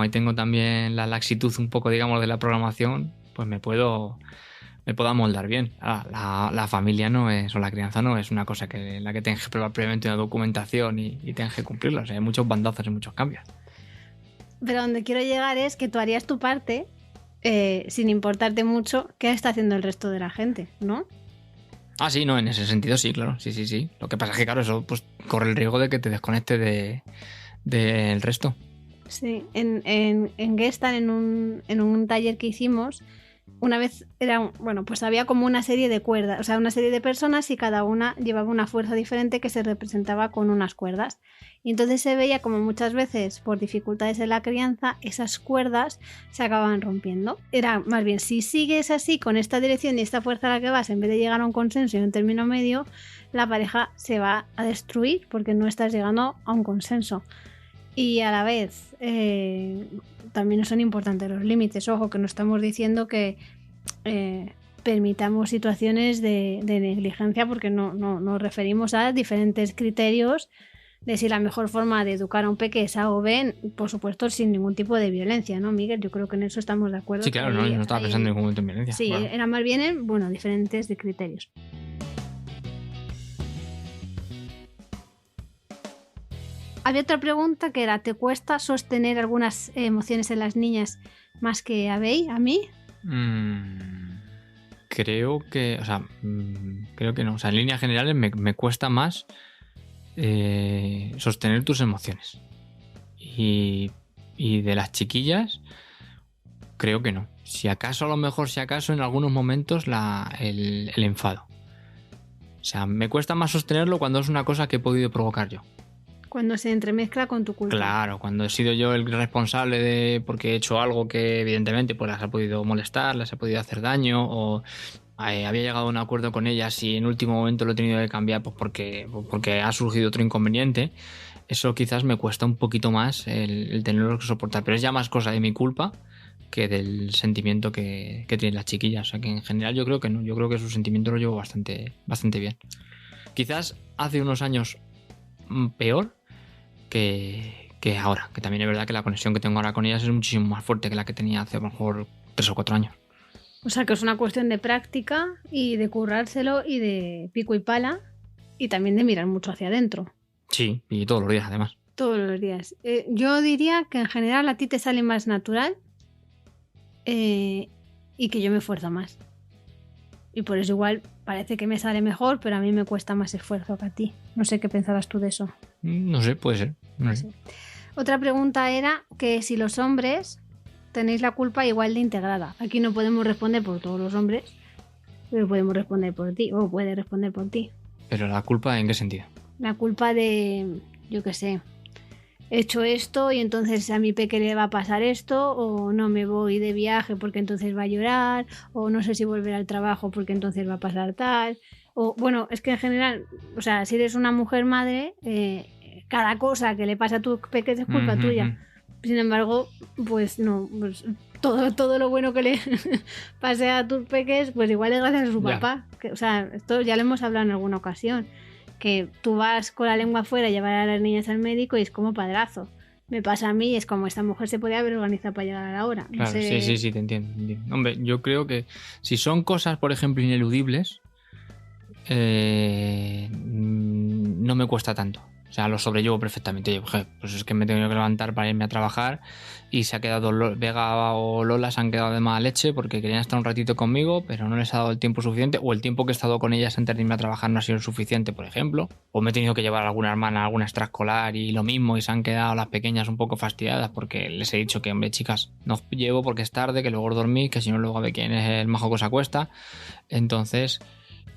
ahí tengo también la laxitud un poco, digamos, de la programación, pues me puedo amoldar bien. La familia no es, o la crianza no es una cosa la que tengas que probar previamente una documentación y tengas que cumplirla. O sea, hay muchos bandazos y muchos cambios. Pero donde quiero llegar es que tú harías tu parte sin importarte mucho qué está haciendo el resto de la gente, ¿no? Ah, sí, no, en ese sentido sí, claro. Sí. Lo que pasa es que, claro, eso pues corre el riesgo de que te desconectes del resto. Sí, en Gestal, en un taller que hicimos, una vez pues había como una serie de cuerdas, o sea, una serie de personas y cada una llevaba una fuerza diferente que se representaba con unas cuerdas. Y entonces se veía como muchas veces, por dificultades en la crianza, esas cuerdas se acababan rompiendo. Era más bien, si sigues así con esta dirección y esta fuerza a la que vas, en vez de llegar a un consenso y a un término medio, la pareja se va a destruir porque no estás llegando a un consenso. Y a la vez también son importantes los límites. Ojo, que no estamos diciendo que permitamos situaciones de negligencia, porque no nos referimos a diferentes criterios de si la mejor forma de educar a un peque es A o B, por supuesto sin ningún tipo de violencia, ¿no, Miguel? Yo creo que en eso estamos de acuerdo. Sí, claro, yo no estaba pensando en ningún momento en violencia. Sí, claro. Era más bien en diferentes de criterios. Había otra pregunta que era, ¿te cuesta sostener algunas emociones en las niñas más que a mí? Creo que no. O sea, en líneas generales me cuesta más sostener tus emociones. Y de las chiquillas, creo que no. Si acaso, a lo mejor, en algunos momentos el enfado. O sea, me cuesta más sostenerlo cuando es una cosa que he podido provocar yo. Cuando se entremezcla con tu culpa. Claro, cuando he sido yo el responsable porque he hecho algo que evidentemente pues las ha podido molestar, las ha podido hacer daño, o había llegado a un acuerdo con ellas y en último momento lo he tenido que cambiar pues porque ha surgido otro inconveniente. Eso quizás me cuesta un poquito más el tenerlo que soportar, pero es ya más cosa de mi culpa que del sentimiento que tienen las chiquillas. O sea que en general yo creo que no, yo creo que su sentimiento lo llevo bastante bien. Quizás hace unos años peor que ahora, que también es verdad que la conexión que tengo ahora con ellas es muchísimo más fuerte que la que tenía hace a lo mejor 3 o 4 años. O sea que es una cuestión de práctica y de currárselo y de pico y pala y también de mirar mucho hacia adentro. Sí, y todos los días además. Todos los días. Yo diría que en general a ti te sale más natural y que yo me esfuerzo más. Y por eso igual parece que me sale mejor, pero a mí me cuesta más esfuerzo que a ti. No sé qué pensabas tú de eso. No sé, puede ser. No sé. Otra pregunta era que si los hombres tenéis la culpa igual de integrada. Aquí no podemos responder por todos los hombres, pero podemos responder por ti, o puede responder por ti. ¿Pero la culpa en qué sentido? La culpa de, yo qué sé, he hecho esto y entonces a mi peque le va a pasar esto, o no me voy de viaje porque entonces va a llorar, o no sé si volver al trabajo porque entonces va a pasar tal, o bueno, es que en general, o sea, si eres una mujer madre, cada cosa que le pasa a tu peque es culpa tuya. Sin embargo, pues no, pues todo lo bueno que le pase a tus peques, pues igual es gracias a su papá. Que, o sea, esto ya lo hemos hablado en alguna ocasión. Que tú vas con la lengua afuera a llevar a las niñas al médico y es como padrazo. Me pasa a mí, es como esta mujer se podía haber organizado para llegar a la hora. No claro, sé... sí, te entiendo. Hombre, yo creo que si son cosas, por ejemplo, ineludibles, no me cuesta tanto. O sea, lo sobrellevo perfectamente. Oye, pues es que me tengo que levantar para irme a trabajar y se ha quedado Vega o Lola se han quedado de mala leche porque querían estar un ratito conmigo, pero no les ha dado el tiempo suficiente, o el tiempo que he estado con ellas antes de irme a trabajar no ha sido suficiente, por ejemplo. O me he tenido que llevar a alguna hermana a alguna extraescolar y lo mismo, y se han quedado las pequeñas un poco fastidiadas porque les he dicho que, hombre, chicas, no os llevo porque es tarde, que luego os dormís, que si no luego a ver quién es el majo que os acuesta. Entonces,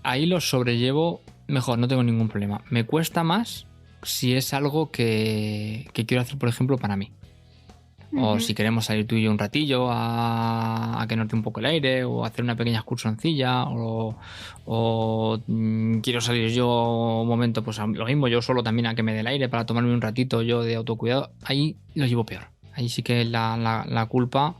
ahí los sobrellevo mejor, no tengo ningún problema. Me cuesta más si es algo que quiero hacer, por ejemplo, para mí. O si queremos salir tú y yo un ratillo a que note un poco el aire, o hacer una pequeña excursioncilla, o quiero salir yo un momento, pues lo mismo, yo solo también a que me dé el aire para tomarme un ratito yo de autocuidado. Ahí lo llevo peor. Ahí sí que la culpa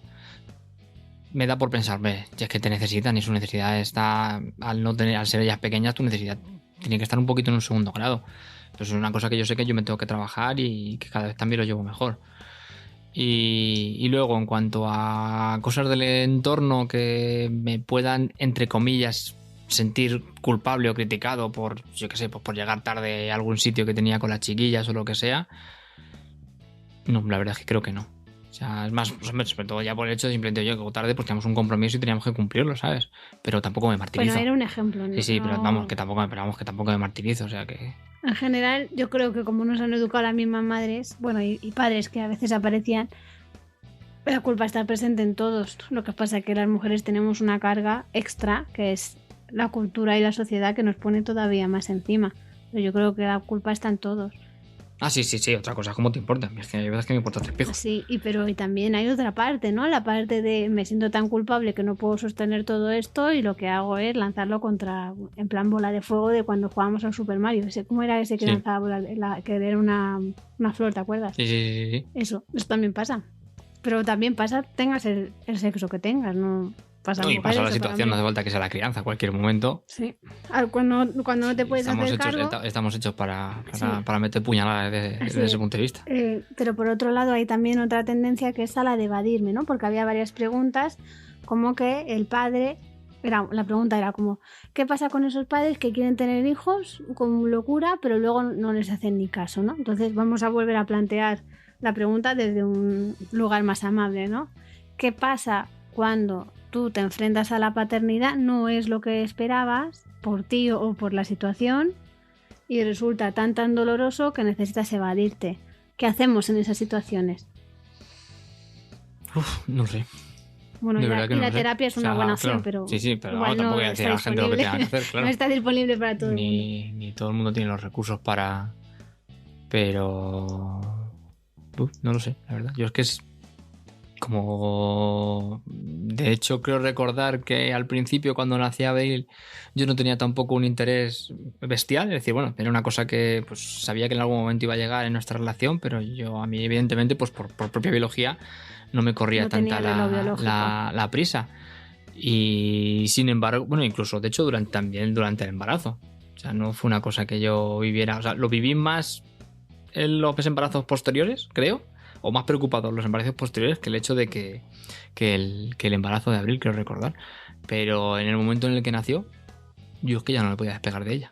me da por pensar, ya es que te necesitan y su necesidad está, al ser ellas pequeñas, tu necesidad tiene que estar un poquito en un segundo grado. Pues es una cosa que yo sé que yo me tengo que trabajar y que cada vez también lo llevo mejor. Y luego, en cuanto a cosas del entorno que me puedan, entre comillas, sentir culpable o criticado por, yo qué sé, pues por llegar tarde a algún sitio que tenía con las chiquillas o lo que sea, no, la verdad es que creo que no. O sea, es más, pues, sobre todo ya por el hecho de simplemente yo que tarde pues teníamos un compromiso y teníamos que cumplirlo, ¿sabes? Pero tampoco me martirizo. Bueno, era un ejemplo, ¿no? Sí, pero vamos, que tampoco me martirizo, o sea que... En general, yo creo que como nos han educado las mismas madres, bueno, y padres que a veces aparecían, la culpa está presente en todos. Lo que pasa es que las mujeres tenemos una carga extra, que es la cultura y la sociedad, que nos pone todavía más encima. Pero yo creo que la culpa está en todos. Ah, sí, otra cosa, ¿cómo te importa? Es que hay veces que me importa 3 pijos. Sí, pero también hay otra parte, ¿no? La parte de me siento tan culpable que no puedo sostener todo esto y lo que hago es lanzarlo contra, en plan bola de fuego de cuando jugábamos al Super Mario. ¿Cómo era ese que lanzaba bola, que era una flor, ¿te acuerdas? Sí. Eso también pasa. Pero también pasa, tengas el sexo que tengas, ¿no? Y pasa la situación, no hace falta que sea la crianza, cualquier momento. Sí. Cuando no te puedes hacer cargo... Estamos hechos para meter puñaladas desde ese punto de vista. Pero por otro lado hay también otra tendencia que es a la de evadirme, ¿no? Porque había varias preguntas, como que el padre... La pregunta era como, ¿qué pasa con esos padres que quieren tener hijos con locura, pero luego no les hacen ni caso, ¿no? Entonces vamos a volver a plantear la pregunta desde un lugar más amable, ¿no? ¿Qué pasa cuando tú te enfrentas a la paternidad, no es lo que esperabas por ti o por la situación y resulta tan doloroso que necesitas evadirte? ¿Qué hacemos en esas situaciones? No sé. Bueno, De verdad que y no la lo sé. terapia es O una sea, buena claro. opción, pero Sí, pero igual tampoco voy a no decir a está la gente lo que disponible. tenga que hacer, claro. No está disponible para todo el mundo. Ni todo el mundo tiene los recursos para... Pero... no lo sé, la verdad. Yo es que es como... De hecho, creo recordar que al principio, cuando nací Abel, yo no tenía tampoco un interés bestial. Es decir, bueno, era una cosa que pues sabía que en algún momento iba a llegar en nuestra relación, pero a mí, evidentemente, pues por propia biología, no me corría No tanta tenía reloj biológico. la prisa. Y sin embargo, bueno, incluso de hecho también durante el embarazo. O sea, no fue una cosa que yo viviera. O sea, lo viví más en los embarazos posteriores, creo. O más preocupado en los embarazos posteriores que el hecho de que el embarazo de Abril, creo recordar. Pero en el momento en el que nació, yo es que ya no me podía despegar de ella.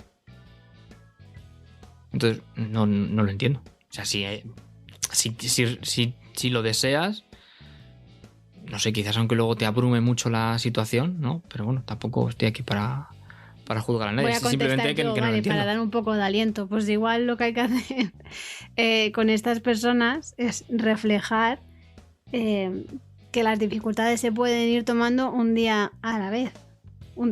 Entonces, no lo entiendo. O sea, si lo deseas, no sé, quizás aunque luego te abrume mucho la situación, ¿no? Pero bueno, tampoco estoy aquí para juzgar a nadie. Voy a Simplemente contestar que yo, no lo vale, entiendo. para dar un poco de aliento. Pues igual lo que hay que hacer con estas personas es reflejar que las dificultades se pueden ir tomando un día a la vez.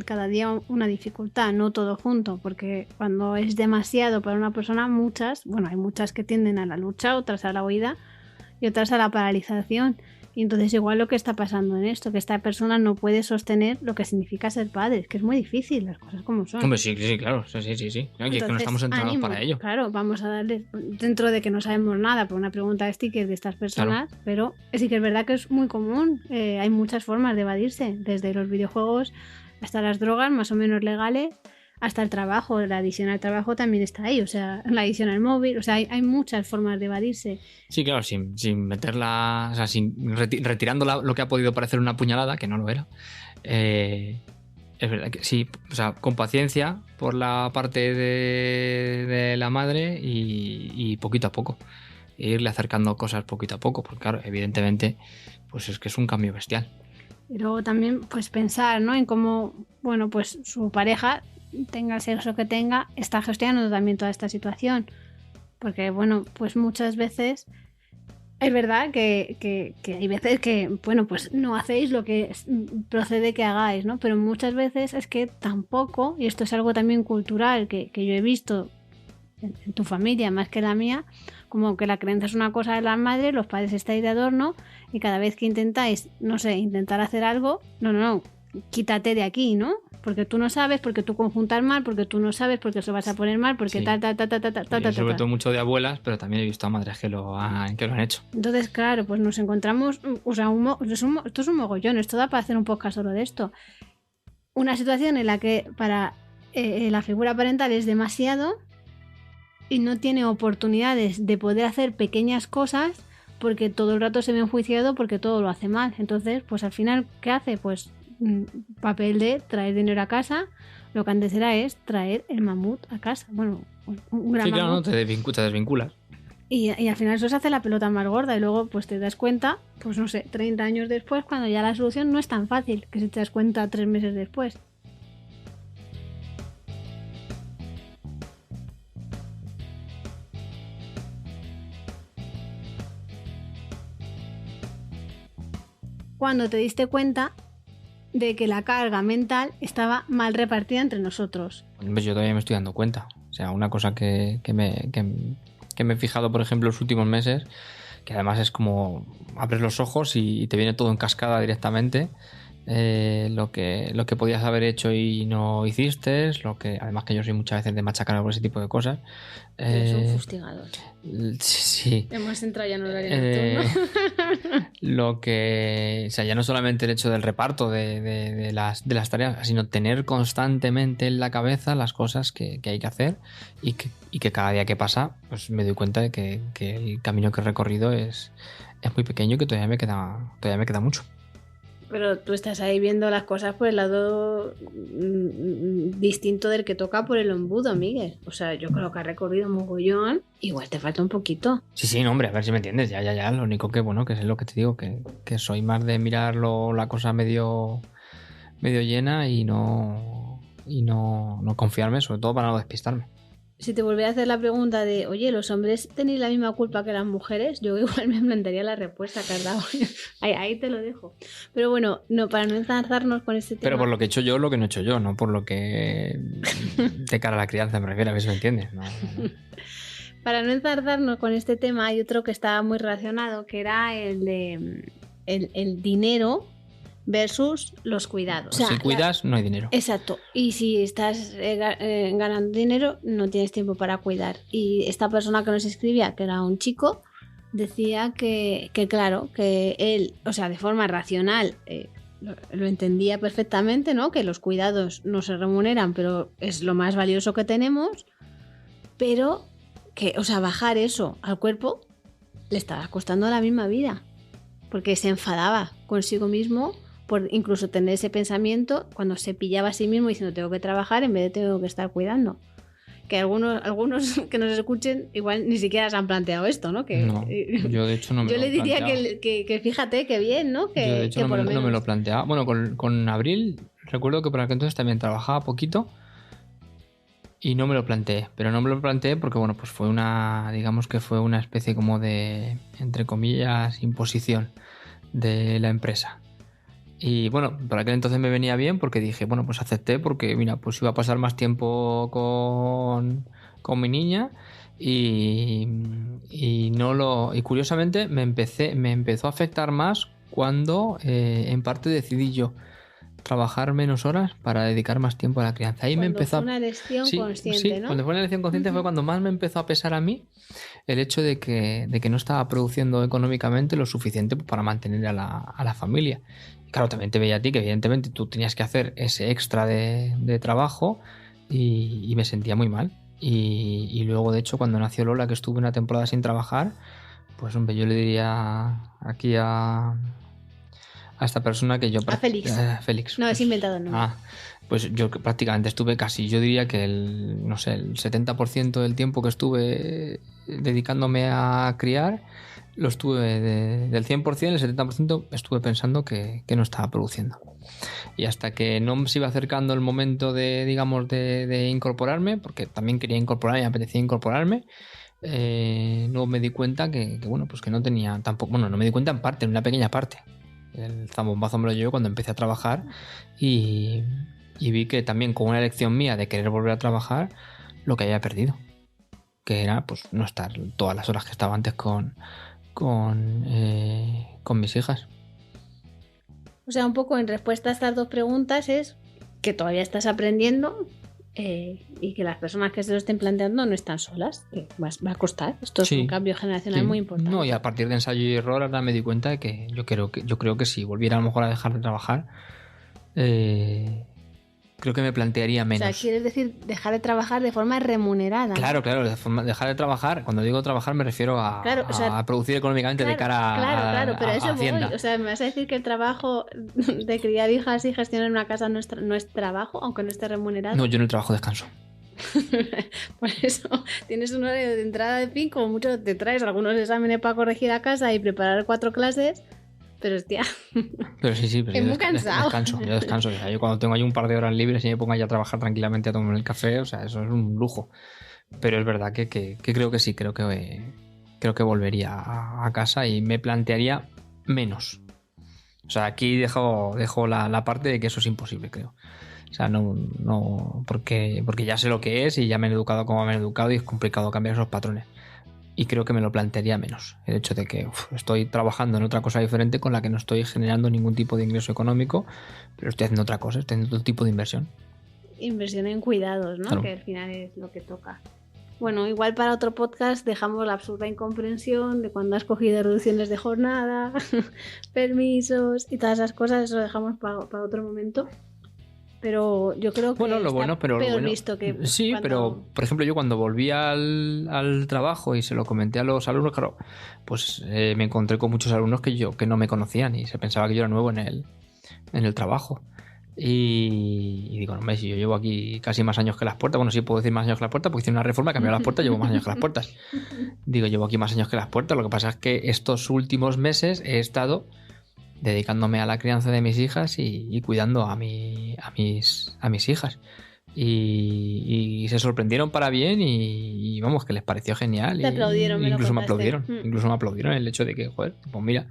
Cada día una dificultad, no todo junto, porque cuando es demasiado para una persona, hay muchas que tienden a la lucha, otras a la huida y otras a la paralización. Y entonces igual lo que está pasando en esto, que esta persona no puede sostener lo que significa ser padre, que es muy difícil, las cosas como son. Hombre, sí, claro, sí. Y es que no estamos entrenados ánimo, para ello. Claro, vamos a darle, dentro de que no sabemos nada por una pregunta de sticker de estas personas, claro. Pero sí que es verdad que es muy común, hay muchas formas de evadirse, desde los videojuegos hasta las drogas más o menos legales, hasta el trabajo, la adicción al trabajo también está ahí, o sea, la adicción al móvil, o sea, hay muchas formas de evadirse. Sí, claro, sin meterla, o sea, retirando lo que ha podido parecer una puñalada, que no lo era. Es verdad que sí, o sea, con paciencia por la parte de la madre y poquito a poco. E irle acercando cosas poquito a poco, porque claro, evidentemente, pues es que es un cambio bestial. Y luego también, pues pensar, ¿no? En cómo, bueno, pues su pareja, tenga el sexo que tenga, está gestionando también toda esta situación. Porque, bueno, pues muchas veces es verdad que hay veces que, bueno, pues no hacéis lo que procede que hagáis, ¿no? Pero muchas veces es que tampoco, y esto es algo también cultural que yo he visto en tu familia más que la mía, como que la creencia es una cosa de las madres, los padres estáis de adorno y cada vez que intentáis, no sé, intentar hacer algo, no, quítate de aquí, ¿no? Porque tú no sabes, porque tú conjuntas mal, porque tú no sabes, porque eso vas a poner mal, porque sí. Sobre todo mucho de abuelas, pero también he visto a madres que lo han hecho. Entonces, claro, pues nos encontramos, o sea, esto es un mogollón, esto da para hacer un podcast solo de esto. Una situación en la que para la figura parental es demasiado y no tiene oportunidades de poder hacer pequeñas cosas porque todo el rato se ve enjuiciado porque todo lo hace mal. Entonces, pues al final, ¿qué hace? Pues papel de traer dinero a casa, lo que antes era es traer el mamut a casa. Bueno, un gran sí, claro, mamut. ¿no? Te desvinculas. Y al final eso se hace la pelota más gorda y luego pues te das cuenta, pues no sé, 30 años después, cuando ya la solución no es tan fácil, que si te das cuenta 3 meses después. Cuando te diste cuenta de que la carga mental estaba mal repartida entre nosotros. Pues yo todavía me estoy dando cuenta. O sea, una cosa que me he fijado, por ejemplo, los últimos meses, que además es como abres los ojos y te viene todo en cascada directamente. Lo que podías haber hecho y no hiciste, además que yo soy muchas veces de machacar por ese tipo de cosas. Es un fustigador. Sí. Hemos entrado ya en horario nocturno. O sea, ya no solamente el hecho del reparto de las tareas, sino tener constantemente en la cabeza las cosas que hay que hacer y que cada día que pasa, pues me doy cuenta de que el camino que he recorrido es muy pequeño y que todavía me queda mucho. Pero tú estás ahí viendo las cosas por el lado distinto del que toca por el embudo, Miguel. O sea, yo creo que has recorrido mogollón. Igual te falta un poquito. Sí, no, hombre, a ver si me entiendes. Ya. Lo único que, bueno, que es lo que te digo, que soy más de mirar la cosa medio llena y no confiarme, sobre todo para no despistarme. si te volviera a hacer la pregunta de, oye, ¿los hombres tenéis la misma culpa que las mujeres? Yo igual me plantearía la respuesta que has dado. Ahí te lo dejo. Pero bueno, no, para no enzarzarnos con este tema. Pero por lo que he hecho yo, lo que no he hecho yo, no por lo que de cara a la crianza me refiero, a ver si me entiendes. No. Para no enzarzarnos con este tema, hay otro que estaba muy relacionado, que era el de el dinero versus los cuidados. Si cuidas, no hay dinero. Exacto. Y si estás ganando dinero, no tienes tiempo para cuidar. Y esta persona que nos escribía, que era un chico, decía que claro, que él, o sea, de forma racional, lo entendía perfectamente, ¿no? Que los cuidados no se remuneran, pero es lo más valioso que tenemos. Pero que, o sea, bajar eso al cuerpo le estaba costando la misma vida. Porque se enfadaba consigo mismo por incluso tener ese pensamiento cuando se pillaba a sí mismo diciendo tengo que trabajar en vez de tengo que estar cuidando. Que algunos que nos escuchen igual ni siquiera se han planteado esto, ¿no? Que, no, yo de hecho no me yo lo le diría planteaba. que fíjate que bien, ¿no? Que, yo de hecho que no me lo planteaba. Bueno, con Abril recuerdo que por aquel entonces también trabajaba poquito y no me lo planteé. Pero no me lo planteé porque, bueno, pues fue digamos que fue una especie como de, entre comillas, imposición de la empresa. Y bueno, por aquel entonces me venía bien porque dije, bueno, pues acepté porque, mira, pues iba a pasar más tiempo con mi niña y curiosamente me empezó a afectar más cuando en parte decidí yo trabajar menos horas para dedicar más tiempo a la crianza. Ahí me empezó fue una elección consciente, ¿no? Cuando fue una elección consciente fue cuando más me empezó a pesar a mí el hecho de que no estaba produciendo económicamente lo suficiente para mantener a la familia. Y claro, también te veía a ti que evidentemente tú tenías que hacer ese extra de trabajo y me sentía muy mal. Y luego, de hecho, cuando nació Lola, que estuve una temporada sin trabajar, pues hombre, yo le diría aquí a esta persona que yo... A Félix. Félix. No, es inventado el nombre. Pues yo prácticamente estuve casi, yo diría que el 70% del tiempo que estuve dedicándome a criar, lo estuve del 100%, el 70% estuve pensando que no estaba produciendo. Y hasta que no se iba acercando el momento de incorporarme, porque también quería incorporarme y me apetecía incorporarme, no me di cuenta que bueno, pues que no tenía tampoco, bueno, no me di cuenta en parte, en una pequeña parte. El zambombazo me lo llevo cuando empecé a trabajar y vi que también con una elección mía de querer volver a trabajar, lo que había perdido, que era pues no estar todas las horas que estaba antes con mis hijas. O sea, un poco en respuesta a estas dos preguntas es que todavía estás aprendiendo y que las personas que se lo estén planteando no están solas, que va a costar. Esto es un cambio generacional muy importante. No, y a partir de ensayo y error ahora me di cuenta de que yo creo que si volviera a lo mejor a dejar de trabajar, creo que me plantearía menos. O sea, quieres decir dejar de trabajar de forma remunerada. Claro, dejar de trabajar. Cuando digo trabajar me refiero a, a producir económicamente de cara a pero eso Hacienda. Voy. O sea, ¿me vas a decir que el trabajo de criar hijas y gestionar una casa no es trabajo, aunque no esté remunerado? No, yo en el trabajo descanso. Por eso tienes un horario de entrada de fin, como mucho te traes algunos exámenes para corregir a casa y preparar 4 clases. Pero hostia, pero sí, pero es muy cansado. Yo descanso. O sea, yo cuando tengo ahí un par de horas libres y me pongo ahí a trabajar tranquilamente a tomar el café, o sea, eso es un lujo. Pero es verdad que creo que sí, creo que volvería a casa y me plantearía menos. O sea, aquí dejo la parte de que eso es imposible, creo. O sea, no porque ya sé lo que es y ya me han educado como me han educado y es complicado cambiar esos patrones. Y creo que me lo plantearía menos. El hecho de que estoy trabajando en otra cosa diferente con la que no estoy generando ningún tipo de ingreso económico, pero estoy haciendo otra cosa, estoy haciendo otro tipo de inversión. Inversión en cuidados, ¿no? Claro. Que al final es lo que toca. Bueno, igual para otro podcast dejamos la absurda incomprensión de cuando has cogido reducciones de jornada, permisos y todas esas cosas, eso lo dejamos para otro momento. Pero yo creo que peor visto que sí, cuando... pero por ejemplo yo cuando volví al trabajo y se lo comenté a los alumnos, claro, pues me encontré con muchos alumnos que no me conocían y se pensaba que yo era nuevo en el trabajo. Y digo, no, si yo llevo aquí casi más años que las puertas, bueno, sí puedo decir más años que las puertas porque hice una reforma, cambié las puertas, llevo más años que las puertas. Digo, llevo aquí más años que las puertas, lo que pasa es que estos últimos meses he estado dedicándome a la crianza de mis hijas y cuidando a mis hijas. y se sorprendieron para bien y vamos, que les pareció genial. Te aplaudieron, incluso me contaste. aplaudieron. Incluso me aplaudieron el hecho de que, joder, pues mira,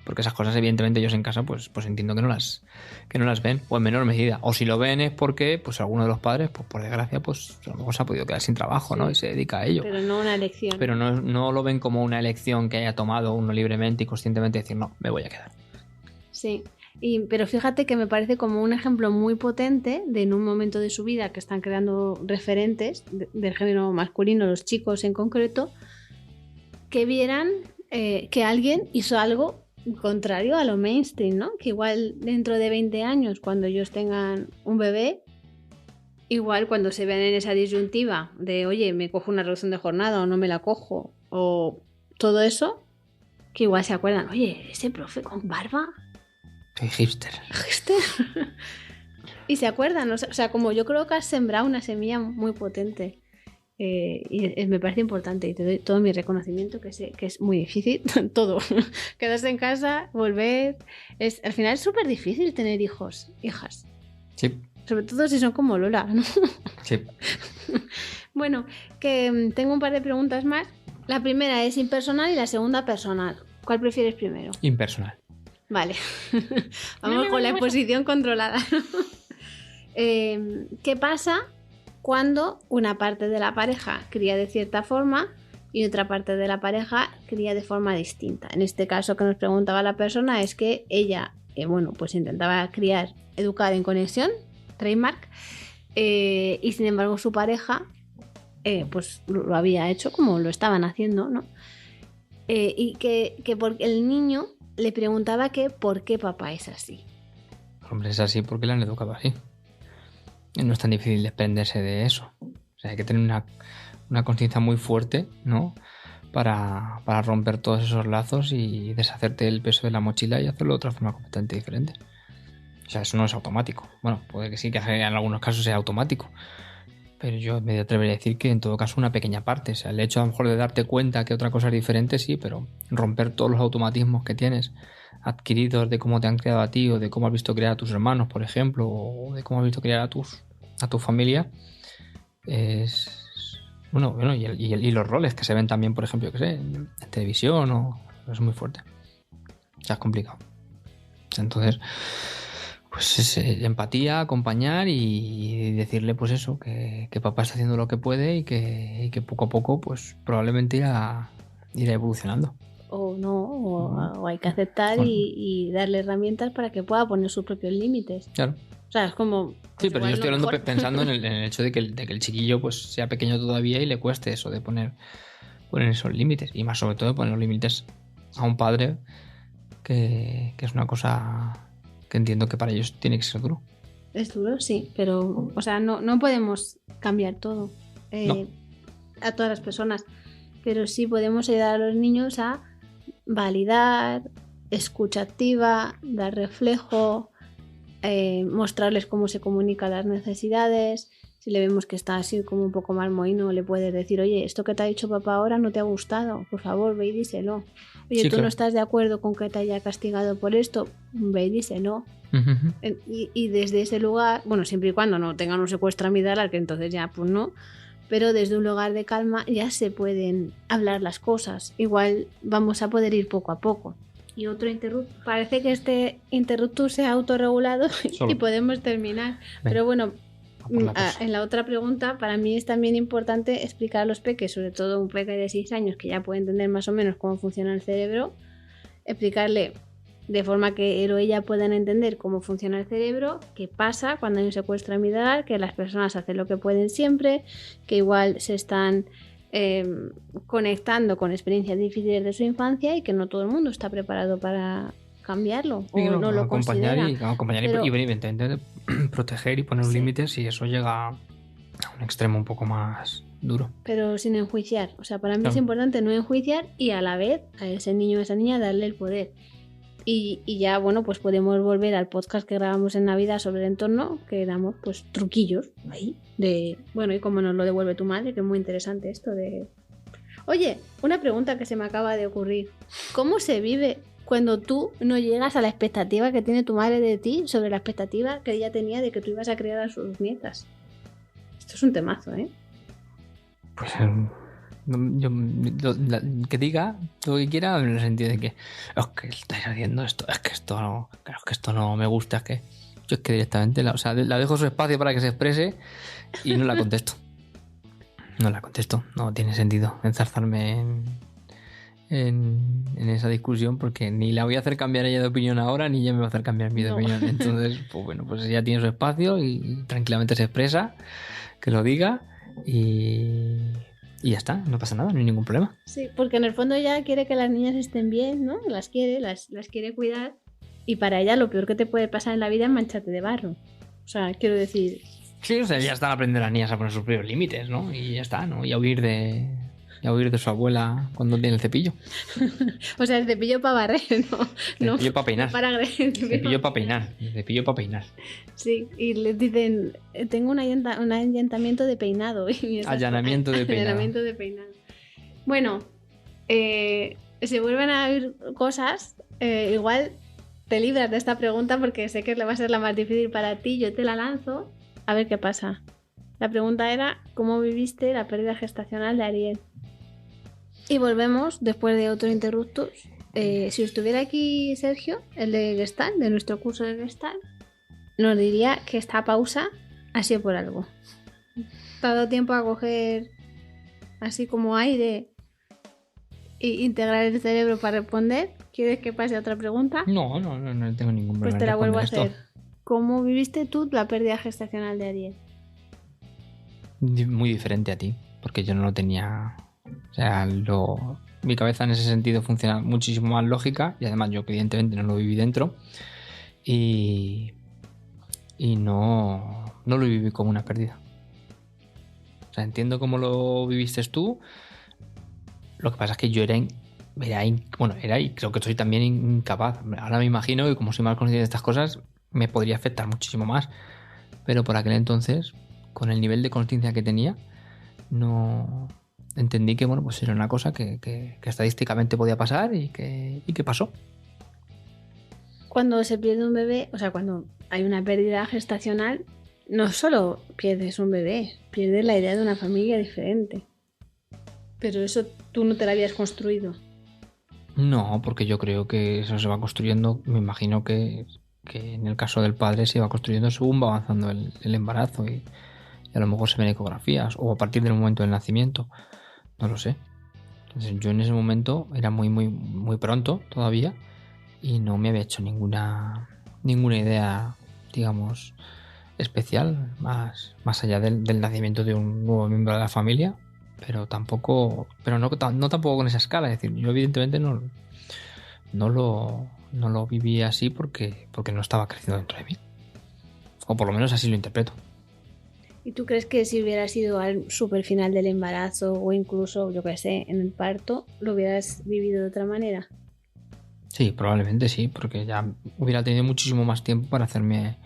porque esas cosas evidentemente ellos en casa pues entiendo que no las ven, o en menor medida. O si lo ven es porque pues alguno de los padres, pues por desgracia, pues a lo mejor se ha podido quedar sin trabajo, ¿no? Y se dedica a ello. Pero no una elección. Pero no lo ven como una elección que haya tomado uno libremente y conscientemente decir, no, me voy a quedar. Sí. Pero fíjate que me parece como un ejemplo muy potente de en un momento de su vida que están creando referentes del género masculino, los chicos en concreto, que vieran que alguien hizo algo contrario a lo mainstream, ¿no? Que igual dentro de 20 años, cuando ellos tengan un bebé, igual cuando se vean en esa disyuntiva de, oye, me cojo una reducción de jornada o no me la cojo, o todo eso, que igual se acuerdan, oye, ese profe con barba... Soy hipster. Y se acuerdan, o sea, como yo creo que has sembrado una semilla muy potente. Y me parece importante y te doy todo mi reconocimiento, que sé que es muy difícil, todo. Quedarse en casa, volver. Al final es súper difícil tener hijas. Sí. Sobre todo si son como Lola, ¿no? Sí. Bueno, que tengo un par de preguntas más. La primera es impersonal y la segunda personal. ¿Cuál prefieres primero? Impersonal. Vale. Vamos con la exposición controlada. ¿Qué pasa cuando una parte de la pareja cría de cierta forma y otra parte de la pareja cría de forma distinta? En este caso que nos preguntaba la persona es que ella, pues intentaba educar en conexión, trademark, y sin embargo su pareja pues lo había hecho como lo estaban haciendo, ¿no? Y que porque el niño le preguntaba que por qué papá es así. Hombre, es así porque le han educado así. No es tan difícil desprenderse de eso. O sea, hay que tener una conciencia muy fuerte, ¿no? Para romper todos esos lazos y deshacerte el peso de la mochila y hacerlo de otra forma completamente diferente. O sea, eso no es automático. Bueno, puede que sí, que en algunos casos sea automático. Pero yo me atrevería a decir que en todo caso una pequeña parte. O sea, el hecho a lo mejor de darte cuenta que otra cosa es diferente, sí, pero romper todos los automatismos que tienes adquiridos de cómo te han criado a ti o de cómo has visto criar a tus hermanos, por ejemplo, o de cómo has visto criar a tu familia, es... Bueno, y los roles que se ven también, por ejemplo, yo que sé, en televisión, es muy fuerte. O sea, es complicado. Entonces... pues es empatía, acompañar y decirle pues eso, que papá está haciendo lo que puede y que poco a poco pues probablemente irá evolucionando. O no, o hay que aceptar y darle herramientas para que pueda poner sus propios límites. Claro. O sea, es como... Sí, pero yo estoy hablando pensando en el hecho de que el chiquillo pues sea pequeño todavía y le cueste eso de poner esos límites. Y más sobre todo de poner los límites a un padre que es una cosa... que entiendo que para ellos tiene que ser duro. Es duro, sí, pero o sea, no podemos cambiar todo a todas las personas, pero sí podemos ayudar a los niños a validar, escucha activa, dar reflejo, mostrarles cómo se comunican las necesidades. Si le vemos que está así como un poco mal mohíno, le puedes decir, oye, esto que te ha dicho papá ahora no te ha gustado, por favor, ve y díselo. Oye, sí, ¿tú claro. no estás de acuerdo con que te haya castigado por esto? Ve y díselo. Uh-huh. Y desde ese lugar, bueno, siempre y cuando no tengan un secuestro amigdalar, que entonces ya pues no, pero desde un lugar de calma ya se pueden hablar las cosas. Igual vamos a poder ir poco a poco. Y otro interruptor, parece que este interruptor se ha autorregulado y podemos terminar. Pero bueno, en la otra pregunta, para mí es también importante explicar a los peques, sobre todo un peque de 6 años que ya puede entender más o menos cómo funciona el cerebro, explicarle de forma que él o ella puedan entender cómo funciona el cerebro, qué pasa cuando hay un secuestro amigdalar, que las personas hacen lo que pueden siempre, que igual se están conectando con experiencias difíciles de su infancia y que no todo el mundo está preparado para cambiarlo o no lo acompañar considera. Y evidentemente proteger y poner límites si eso llega a un extremo un poco más duro. Pero sin enjuiciar. O sea, para mí Claro. es importante no enjuiciar y a la vez a ese niño o a esa niña darle el poder. Y ya, bueno, pues podemos volver al podcast que grabamos en Navidad sobre el entorno, que damos pues truquillos ahí de, bueno, y cómo nos lo devuelve tu madre, que es muy interesante esto de... Oye, una pregunta que se me acaba de ocurrir. ¿Cómo se vive cuando tú no llegas a la expectativa que tiene tu madre de ti sobre la expectativa que ella tenía de que tú ibas a criar a sus nietas? Esto es un temazo, ¿eh? Pues que diga lo que quiera en el sentido de que es que estáis haciendo esto, es que esto no, claro, es que esto no me gusta, es que yo es que directamente la dejo su espacio para que se exprese y no la contesto. No la contesto, no tiene sentido enzarzarme en esa discusión porque ni la voy a hacer cambiar ella de opinión ahora ni ella me va a hacer cambiar mi de opinión. Entonces, pues bueno, pues ella tiene su espacio y tranquilamente se expresa, que lo diga y ya está, no pasa nada, no hay ningún problema. Sí, porque en el fondo ella quiere que las niñas estén bien, ¿no? Las quiere cuidar y para ella lo peor que te puede pasar en la vida es mancharte de barro. O sea, quiero decir... Sí, o sea, ya están aprendiendo las niñas a poner sus propios límites, ¿no? Y ya está, ¿no? Y a huir de su abuela cuando tiene el cepillo. O sea, el cepillo para barrer, ¿no? El cepillo para peinar. El cepillo para peinar. El cepillo para peinar. Sí, y les dicen, tengo un allanamiento de peinado. Allanamiento de peinado. Allanamiento de peinado. Bueno, se vuelven a oír cosas, igual te libras de esta pregunta porque sé que le va a ser la más difícil para ti, yo te la lanzo. A ver qué pasa. La pregunta era, ¿cómo viviste la pérdida gestacional de Ariel? Y volvemos después de otro interruptus. Si estuviera aquí Sergio, el de Gestalt, de nuestro curso de Gestalt, nos diría que esta pausa ha sido por algo. ¿Te ha dado tiempo a coger así como aire e integrar el cerebro para responder? ¿Quieres que pase a otra pregunta? No tengo ningún problema. Pues te la vuelvo a hacer. Esto. ¿Cómo viviste tú la pérdida gestacional de Ariel? Muy diferente a ti, porque yo no lo tenía... O sea, mi cabeza en ese sentido funciona muchísimo más lógica y además yo evidentemente no lo viví dentro y no lo viví como una pérdida. O sea, entiendo cómo lo viviste tú. Lo que pasa es que yo era y creo que soy también incapaz. Ahora me imagino que como soy más consciente de estas cosas me podría afectar muchísimo más. Pero por aquel entonces, con el nivel de conciencia que tenía, no entendí que bueno, pues era una cosa que estadísticamente podía pasar y que pasó. Cuando se pierde un bebé, o sea, cuando hay una pérdida gestacional, no solo pierdes un bebé, pierdes la idea de una familia diferente. Pero eso tú no te la habías construido. No, porque yo creo que eso se va construyendo, me imagino que en el caso del padre se va construyendo según va avanzando el embarazo y a lo mejor se ven ecografías o a partir del momento del nacimiento, no lo sé. Entonces yo en ese momento era muy muy muy pronto todavía y no me había hecho ninguna idea, digamos, especial más allá del nacimiento de un nuevo miembro de la familia, pero tampoco con esa escala. Es decir, yo evidentemente no lo viví así porque no estaba creciendo dentro de mí, o por lo menos así lo interpreto. ¿Y tú crees que si hubiera sido al super final del embarazo o incluso, yo qué sé, en el parto, lo hubieras vivido de otra manera? Sí, probablemente sí, porque ya hubiera tenido muchísimo más tiempo para hacerme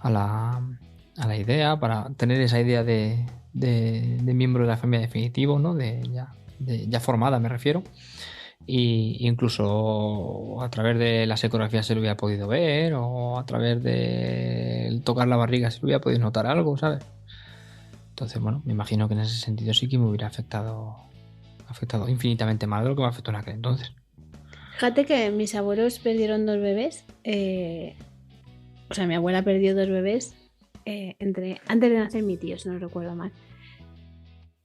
a la idea, para tener esa idea de miembro de la familia definitivo, ¿no? Ya formada, me refiero. Y incluso a través de las ecografías se lo hubiera podido ver, o a través de tocar la barriga se lo hubiera podido notar algo, ¿sabes? Entonces, bueno, me imagino que en ese sentido sí que me hubiera afectado infinitamente más de lo que me afectó en aquel entonces. Fíjate que mis abuelos perdieron 2 bebés. O sea, mi abuela perdió 2 bebés antes de nacer mi tío, si no recuerdo mal.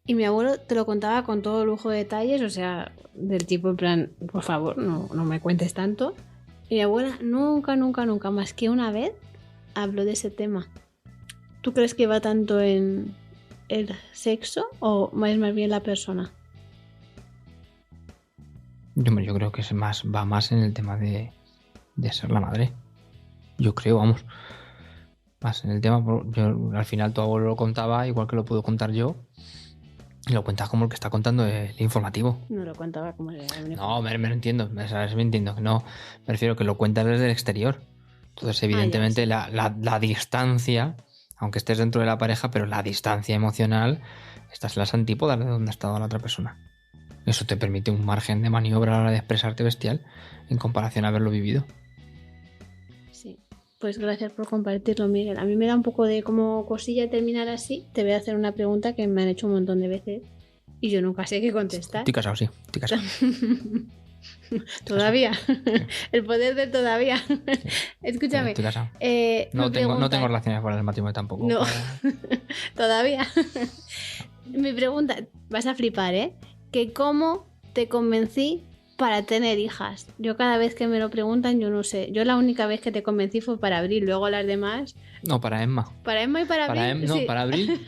Y mi abuelo te lo contaba con todo lujo de detalles, o sea, del tipo en plan, por favor, no me cuentes tanto. Y mi abuela nunca más que una vez habló de ese tema. ¿Tú crees que va tanto en el sexo o es más bien la persona? Yo creo que va más en el tema de ser la madre. Yo creo, vamos. Más en el tema, al final tu abuelo lo contaba igual que lo puedo contar yo. Y lo cuentas como el que está contando el informativo. No lo contaba como el No, me lo entiendo. Me entiendo. No, me refiero que lo cuentas desde el exterior. Entonces, evidentemente, sí. la distancia, aunque estés dentro de la pareja, pero la distancia emocional, estás en las antípodas de donde ha estado la otra persona. Eso te permite un margen de maniobra a la hora de expresarte bestial en comparación a haberlo vivido. Sí. Pues gracias por compartirlo, Miguel. A mí me da un poco de como cosilla terminar así. Te voy a hacer una pregunta que me han hecho un montón de veces y yo nunca sé qué contestar. Estoy casado, sí. Estoy casado. Todavía. El poder del todavía. Escúchame. Estoy casado. No tengo relaciones fuera del matrimonio tampoco. No. Todavía. Mi pregunta, vas a flipar, ¿eh? Que cómo te convencí para tener hijas. Yo cada vez que me lo preguntan, yo no sé. Yo la única vez que te convencí fue para Abril, luego las demás... No, para Emma. ¿Para Emma y para Abril? Sí. Para Abril.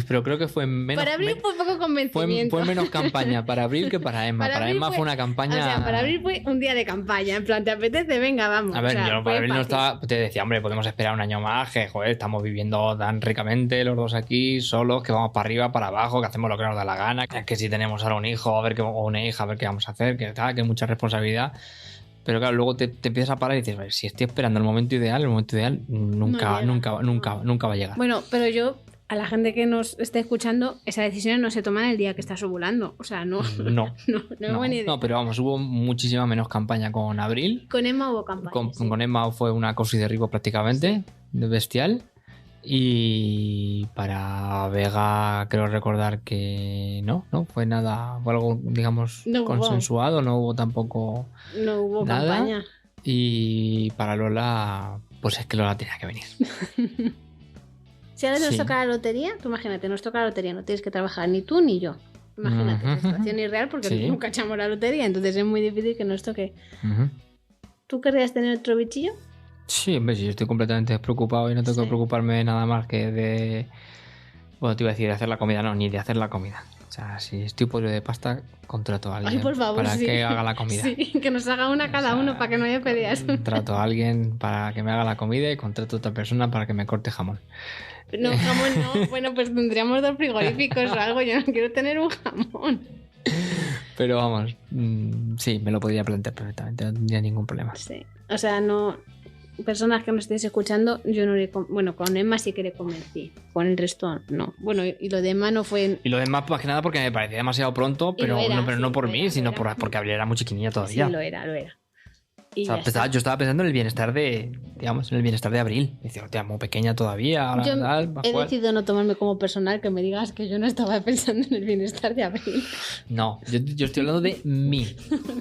Pero creo que fue menos... Para Abril fue poco convencimiento. Fue menos campaña para Abril que para Emma. Para Emma fue una campaña... O sea, para Abril fue un día de campaña. En plan, ¿te apetece? Venga, vamos. A ver, o sea, yo para Abril no estaba... Te decía, hombre, podemos esperar un año más, que joder, estamos viviendo tan ricamente los dos aquí, solos, que vamos para arriba, para abajo, que hacemos lo que nos da la gana, que si tenemos ahora un hijo o una hija, a ver qué vamos a hacer, que tal, que mucha responsabilidad. Pero claro, luego te empiezas a parar y dices, vale, si estoy esperando el momento ideal nunca va a llegar. Bueno, pero yo, a la gente que nos esté escuchando, esas decisiones no se toman el día que estás ovulando. O sea, no es buena idea. No, pero vamos, hubo muchísima menos campaña con Abril. Con Emma hubo campaña. Con Emma fue una cosa y derribo prácticamente, bestial. Y para Vega creo recordar que no fue nada, fue algo, digamos, consensuado, no hubo tampoco nada. Campaña. Y para Lola, pues es que Lola tenía que venir. Si ahora nos toca la lotería, tú imagínate, nos toca la lotería, no tienes que trabajar ni tú ni yo. Imagínate, situación irreal porque nunca echamos la lotería, entonces es muy difícil que nos toque. ¿Tú querrías tener otro bichillo? Sí, hombre, sí, yo estoy completamente despreocupado y no tengo que preocuparme nada más que de... Bueno, te iba a decir de hacer la comida, no, ni de hacer la comida. O sea, si estoy podrido de pasta, contrato a alguien. Ay, por favor, para que haga la comida. Sí, que nos haga una cada uno para que no haya peleas. Trato a alguien para que me haga la comida y contrato a otra persona para que me corte jamón. No, jamón no. Bueno, pues tendríamos 2 frigoríficos o algo. Yo no quiero tener un jamón. Pero vamos, sí, me lo podría plantear perfectamente, no tendría ningún problema. Sí, o sea, no... Personas que me estéis escuchando, yo no le... Bueno, con Emma sí que le convencí. Con el resto, no. Bueno, y lo de Emma no fue... Y lo demás, más que nada, porque me parecía demasiado pronto, pero no por mí, sino porque Abril era muy chiquinilla todavía. Sí, lo era. Y o sea, yo estaba pensando en el bienestar de, digamos, en el bienestar de Abril. Decía, hostia, muy pequeña todavía. Ahora, yo he decidido no tomarme como personal que me digas que yo no estaba pensando en el bienestar de Abril. No, yo estoy hablando de mí.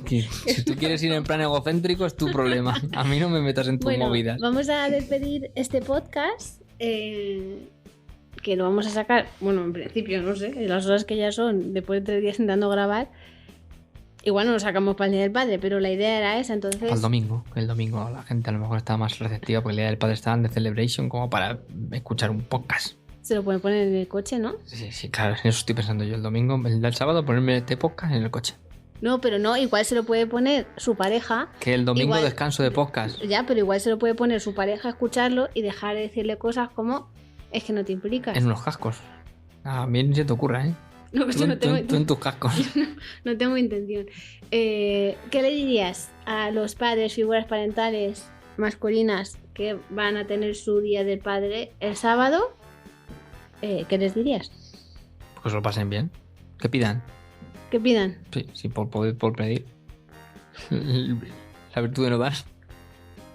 Si tú quieres ir en plan egocéntrico es tu problema. A mí no me metas en tus movidas. Vamos a despedir este podcast. Que lo vamos a sacar, bueno, en principio, no sé, las horas que ya son, después de 3 días intentando grabar. Igual no lo sacamos para el Día del Padre, pero la idea era esa, entonces... Para el domingo la gente a lo mejor estaba más receptiva porque el Día del Padre estaba en The Celebration como para escuchar un podcast. Se lo pueden poner en el coche, ¿no? Sí, claro, en eso estoy pensando yo el domingo, el del sábado, ponerme este podcast en el coche. No, pero no, igual se lo puede poner su pareja. Que el domingo descanso de podcast. Ya, pero igual se lo puede poner su pareja a escucharlo y dejar de decirle cosas como, es que no te implicas. En unos cascos. A mí ni se te ocurra, ¿eh? No, tú en tus cascos. No tengo intención. ¿Qué le dirías a los padres, figuras parentales masculinas que van a tener su Día del Padre el sábado? ¿Qué les dirías? Pues lo pasen bien. Que pidan. ¿Qué pidan? Sí, por pedir. La virtud de no dar.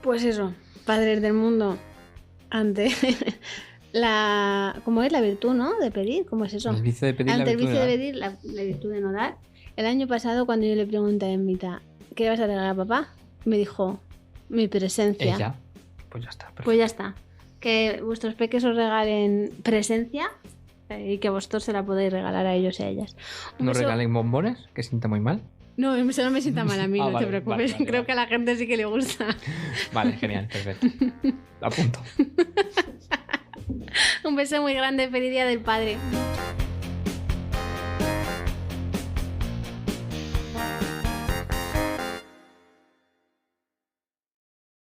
Pues eso, padres del mundo, ante... ¿Cómo es la virtud, no? De pedir, ¿cómo es eso? El vicio de pedir, ante el vicio de pedir, la virtud de no dar. El año pasado, cuando yo le pregunté a Emmita, ¿qué le vas a regalar a papá? Me dijo, mi presencia. Ella. Pues ya está. Perfecto. Pues ya está. Que vuestros peques os regalen presencia y que vosotros se la podéis regalar a ellos y a ellas. ¿No regalen bombones? Que sienta muy mal. No, eso no me sienta mal a mí, no vale, te preocupes. Vale, Creo que a la gente sí que le gusta. Vale, genial, perfecto. Lo apunto. Un beso muy grande, feliz Día del Padre.